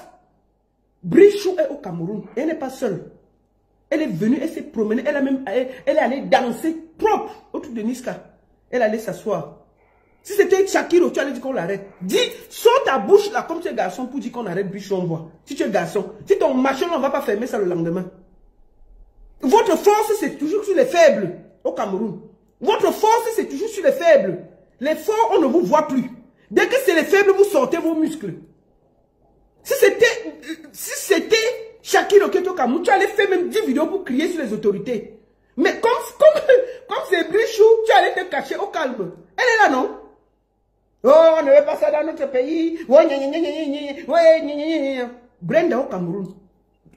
Brichou est au Cameroun, elle n'est pas seule. Elle est venue, elle s'est promenée, elle est allée danser propre autour de Niska. Elle allait s'asseoir. Si c'était Shakiro, tu allais dire qu'on l'arrête. Dis, sors ta bouche là comme tu es garçon pour dire qu'on arrête Brichou, on voit. Si tu es garçon, si ton machin, on ne va pas fermer ça le lendemain. Votre force, c'est toujours sur les faibles au Cameroun. Votre force, c'est toujours sur les faibles. Les forts, on ne vous voit plus. Dès que c'est les faibles, vous sortez vos muscles. Si c'était Shakiro qui était au Cameroun, tu allais faire même 10 vidéos pour crier sur les autorités. Mais comme c'est Brichou, tu allais te cacher au calme. Elle est là, non? Oh, on ne veut pas ça dans notre pays. Brenda au Cameroun.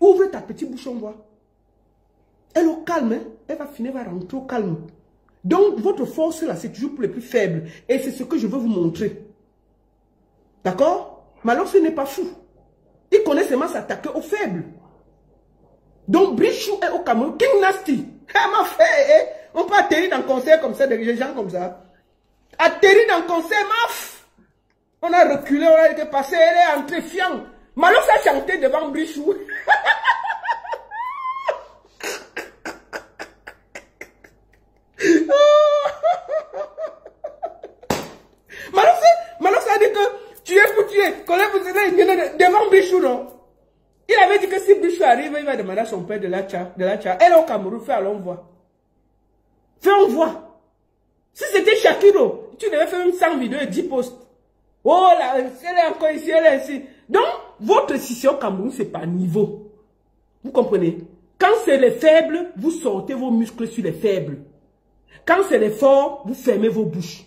Ouvre ta petite bouche, on voit. Elle au calme, hein? Elle va finir par rentrer au calme. Donc, votre force là, c'est toujours pour les plus faibles. Et c'est ce que je veux vous montrer. D'accord? Mais alors, ce n'est pas fou. Il connaît seulement s'attaquer aux faibles. Donc, Brichou est au Cameroun. King Nasty. Ah, ma frère, on peut atterrir dans le concert comme ça, des gens comme ça. Atterrir dans le concert, maf. On a reculé, on a été passé, elle est entrée fiant. Malo a chanté devant Brichou. Malox a dit que tu es pour tuer. Devant Brichou, non? Il avait dit que si Brichou arrive, il va demander à son père de la tcha. Elle est au Cameroun, fais alors on voit. Fais on voit. Si c'était Shakiro, tu devais faire même 100 vidéos et 10 posts. Oh là, elle est encore ici, elle est ici. Donc, votre scission au Cameroun, c'est par niveau. Vous comprenez? Quand c'est les faibles, vous sortez vos muscles sur les faibles. Quand c'est les forts, vous fermez vos bouches.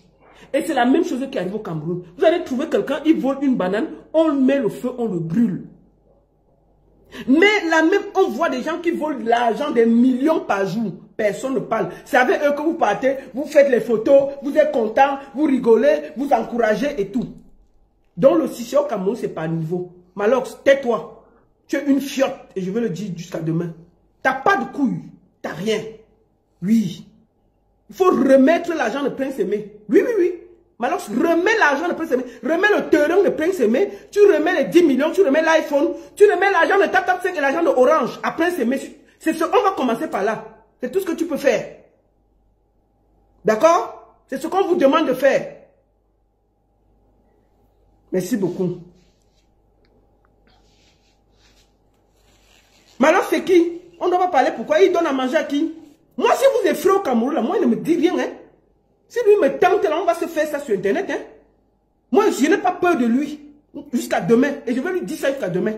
Et c'est la même chose qui arrive au Cameroun. Vous allez trouver quelqu'un, il vole une banane, on met le feu, on le brûle. Mais là même, on voit des gens qui volent de l'argent, des millions par jour. Personne ne parle. C'est avec eux que vous partez, vous faites les photos, vous êtes content, vous rigolez, vous encouragez et tout. Donc le scission au Cameroun, c'est par niveau. Malox, tais-toi. Tu es une fiotte, et je vais le dire jusqu'à demain. T'as pas de couilles, t'as rien. Oui. Il faut remettre l'argent de Prince Aimé. Oui, oui, oui. Malox, remets l'argent de Prince Aimé. Remets le terrain de Prince Aimé. Tu remets les 10 millions, tu remets l'iPhone. Tu remets l'argent de Tap 5 et l'argent de Orange à Prince Aimé. On va commencer par là. C'est tout ce que tu peux faire. D'accord? C'est ce qu'on vous demande de faire. Merci beaucoup. Malox, c'est qui? On ne doit pas parler pourquoi. Il donne à manger à qui? Moi, si vous effrayez au Cameroun, là, moi, il ne me dit rien. Hein. Si lui me tente, là, on va se faire ça sur Internet. Hein. Moi, je n'ai pas peur de lui. Jusqu'à demain. Et je vais lui dire ça jusqu'à demain.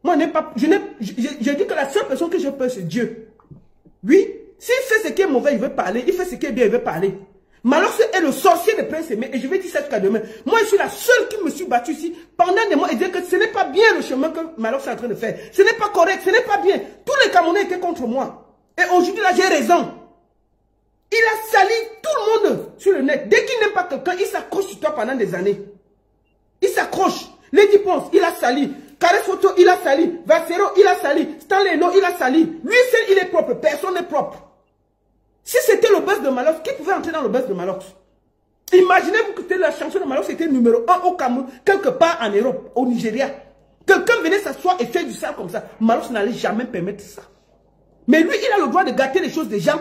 Moi, je dis que la seule personne que j'ai peur, c'est Dieu. Oui. S'il fait ce qui est mauvais, il veut parler. Il fait ce qui est bien, il veut parler. Malox est le sorcier de Prince Aimé. Et je vais dire ça jusqu'à demain. Moi, je suis la seule qui me suis battue ici pendant des mois et dire que ce n'est pas bien le chemin que Malox est en train de faire. Ce n'est pas correct, ce n'est pas bien. Tous les Camerounais étaient contre moi. Et aujourd'hui, là, j'ai raison. Il a sali tout le monde sur le net. Dès qu'il n'aime pas quelqu'un, il s'accroche sur toi pendant des années. Il s'accroche. Lady Ponce, il a sali. Carré Photo, il a sali. Vassero, il a sali. Stanley No, il a sali. Lui seul, il est propre. Personne n'est propre. Si c'était le buzz de Malox, qui pouvait entrer dans le buzz de Malox? Imaginez-vous que la chanson de Malox était numéro 1 au Cameroun, quelque part en Europe, au Nigeria. Quelqu'un venait s'asseoir et faire du sale comme ça. Malox n'allait jamais permettre ça. Mais lui, il a le droit de gâter les choses des gens.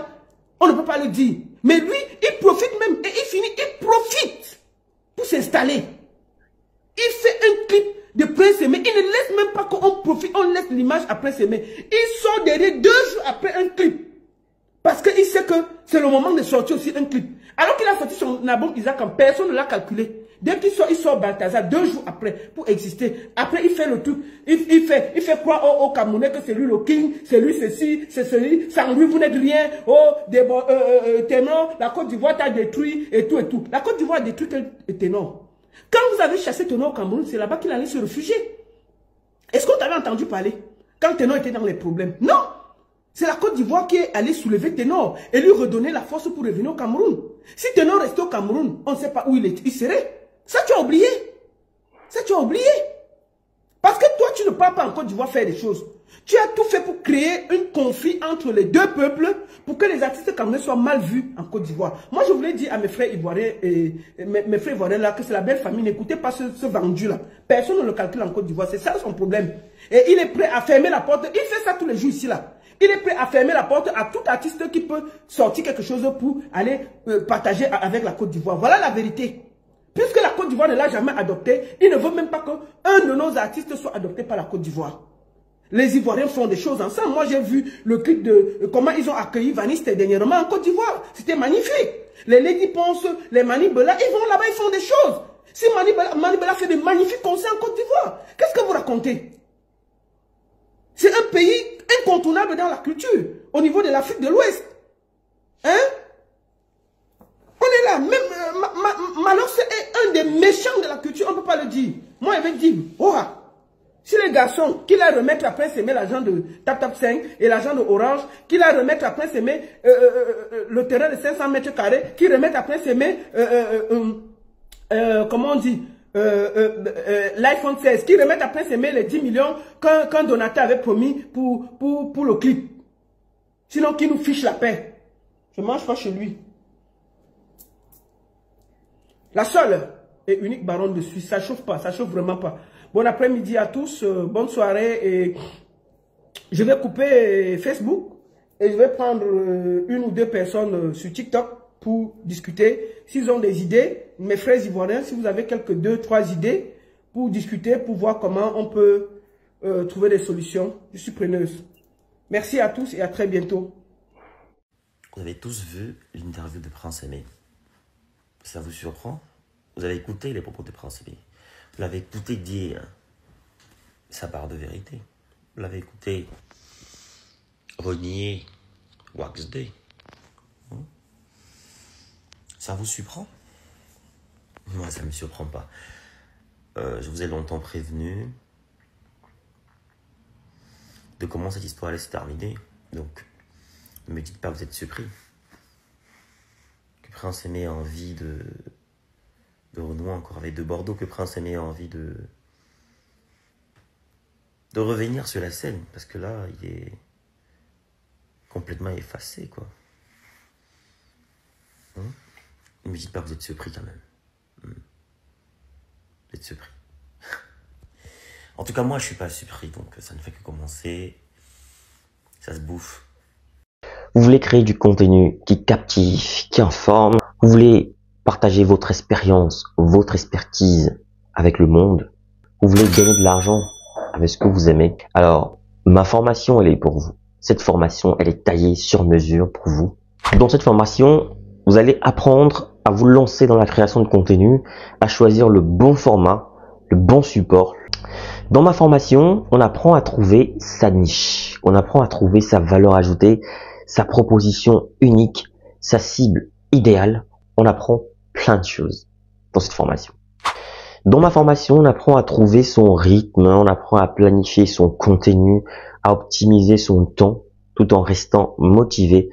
On ne peut pas le dire. Mais lui, il profite même. Et il profite pour s'installer. Il fait un clip de Prince Aimé. Il ne laisse même pas qu'on profite. On laisse l'image à Prince Aimé. Il sort derrière 2 jours après un clip. Parce qu'il sait que c'est le moment de sortir aussi un clip. Alors qu'il a sorti son album Isaac, personne ne l'a calculé. Dès qu'il sort Balthazar 2 jours après pour exister. Après, il fait le truc. Il fait croire au Camerounais que c'est lui le king, c'est lui ceci, c'est celui. Sans lui, vous n'êtes rien. Oh, Ténor, la Côte d'Ivoire t'a détruit et tout et tout. La Côte d'Ivoire a détruit Ténor. Quand vous avez chassé Ténor au Cameroun, c'est là-bas qu'il allait se réfugier. Est-ce qu'on t'avait entendu parler quand Ténor était dans les problèmes? Non. C'est la Côte d'Ivoire qui est allée soulever Ténor et lui redonner la force pour revenir au Cameroun. Si Ténor restait au Cameroun, on ne sait pas où il serait. Ça, tu as oublié. Ça, tu as oublié. Parce que toi, tu ne pars pas en Côte d'Ivoire faire des choses. Tu as tout fait pour créer un conflit entre les deux peuples pour que les artistes camerounais soient mal vus en Côte d'Ivoire. Moi, je voulais dire à mes frères ivoiriens et mes frères ivoiriens là que c'est la belle famille. N'écoutez pas ce vendu là. Personne ne le calcule en Côte d'Ivoire. C'est ça son problème. Et il est prêt à fermer la porte. Il fait ça tous les jours ici là. Il est prêt à fermer la porte à tout artiste qui peut sortir quelque chose pour aller partager avec la Côte d'Ivoire. Voilà la vérité. Puisque la Côte d'Ivoire ne l'a jamais adopté, il ne veut même pas qu'un de nos artistes soit adopté par la Côte d'Ivoire. Les Ivoiriens font des choses ensemble. Moi, j'ai vu le clip de comment ils ont accueilli Vaniste dernièrement en Côte d'Ivoire. C'était magnifique. Les Lady Ponce, les Manibela, ils vont là-bas, ils font des choses. Si Manibela fait des magnifiques concerts en Côte d'Ivoire, qu'est-ce que vous racontez? C'est un pays incontournable dans la culture, au niveau de l'Afrique de l'Ouest. Hein? On est là. Même Malos est un des méchants de la culture, on ne peut pas le dire. Moi, je vais dire, oh, si les garçons, qui la remettent après s'aimer l'argent de Tap 5 et l'argent de Orange, qui la remettent après s'aimer le terrain de 500 mètres carrés, qui remettent après s'aimer, comment on dit, l'iPhone 16, qui remettent après s'aimer les 10 millions qu'un donateur avait promis pour le clip. Sinon, qui nous fiche la paix. Je ne mange pas chez lui. La seule et unique baronne de Suisse, ça chauffe pas, ça chauffe vraiment pas. Bon après-midi à tous, bonne soirée et je vais couper Facebook et je vais prendre une ou deux personnes sur TikTok pour discuter. S'ils ont des idées, mes frères ivoiriens, si vous avez quelques 2-3 idées pour discuter, pour voir comment on peut trouver des solutions, je suis preneuse. Merci à tous et à très bientôt. Vous avez tous vu l'interview de Prince Aimé. Ça vous surprend? Vous avez écouté les propos de Prince Aimé. Vous l'avez écouté dire sa part de vérité. Vous l'avez écouté renier Wax Day. Ça vous surprend? Moi, ça ne me surprend pas. Je vous ai longtemps prévenu de comment cette histoire allait se terminer. Donc, ne me dites pas que vous êtes surpris. Que Prince Aimé a envie de renouer encore avec de Bordeaux, que Prince Aimé a envie de revenir sur la scène, parce que là, il est complètement effacé, quoi. Ne me dites pas que vous êtes surpris, quand même. Vous êtes surpris. En tout cas, moi, je suis pas surpris, donc ça ne fait que commencer. Ça se bouffe. Vous voulez créer du contenu qui captive, qui informe. Vous voulez partager votre expérience, votre expertise avec le monde. Vous voulez gagner de l'argent avec ce que vous aimez. Alors, ma formation, elle est pour vous. Cette formation, elle est taillée sur mesure pour vous. Dans cette formation, vous allez apprendre à vous lancer dans la création de contenu, à choisir le bon format, le bon support. Dans ma formation, on apprend à trouver sa niche. On apprend à trouver sa valeur ajoutée, sa proposition unique, sa cible idéale. On apprend plein de choses dans cette formation. Dans ma formation, on apprend à trouver son rythme, on apprend à planifier son contenu, à optimiser son temps tout en restant motivé.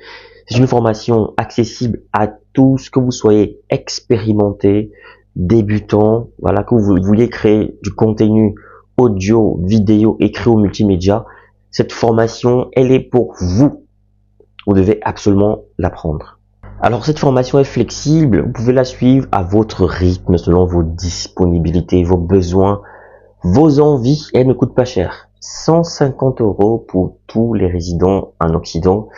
C'est une formation accessible à tous, que vous soyez expérimenté, débutant, voilà, que vous vouliez créer du contenu audio, vidéo, écrit ou multimédia. Cette formation, elle est pour vous. Vous devez absolument l'apprendre. Alors cette formation est flexible, vous pouvez la suivre à votre rythme, selon vos disponibilités, vos besoins, vos envies. Elle ne coûte pas cher. 150 € pour tous les résidents en Occident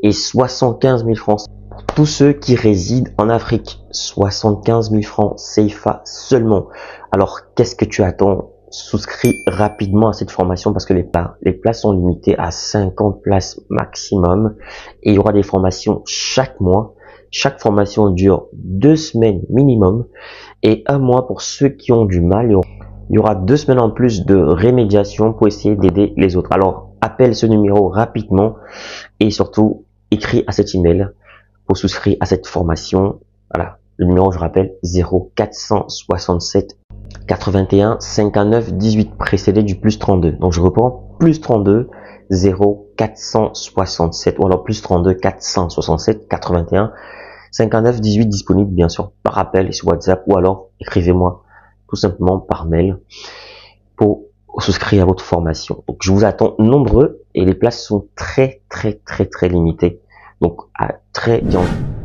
et 75 000 francs pour tous ceux qui résident en Afrique. 75 000 francs CFA seulement. Alors qu'est-ce que tu attends? Souscris rapidement à cette formation parce que les places sont limitées à 50 places maximum et il y aura des formations chaque mois. Chaque formation dure 2 semaines minimum et 1 mois pour ceux qui ont du mal. Il y aura 2 semaines en plus de rémédiation pour essayer d'aider les autres. Alors, appelle ce numéro rapidement et surtout, écris à cet email pour souscrire à cette formation. Voilà, le numéro, je rappelle, 0467 81 59 18 précédé du plus 32. Donc, je reprends, plus 32 0467 ou alors plus 32 467 81 59 18 disponible bien sûr par appel et sur WhatsApp ou alors écrivez-moi tout simplement par mail pour souscrire à votre formation. Donc je vous attends nombreux et les places sont très limitées. Donc à très bientôt.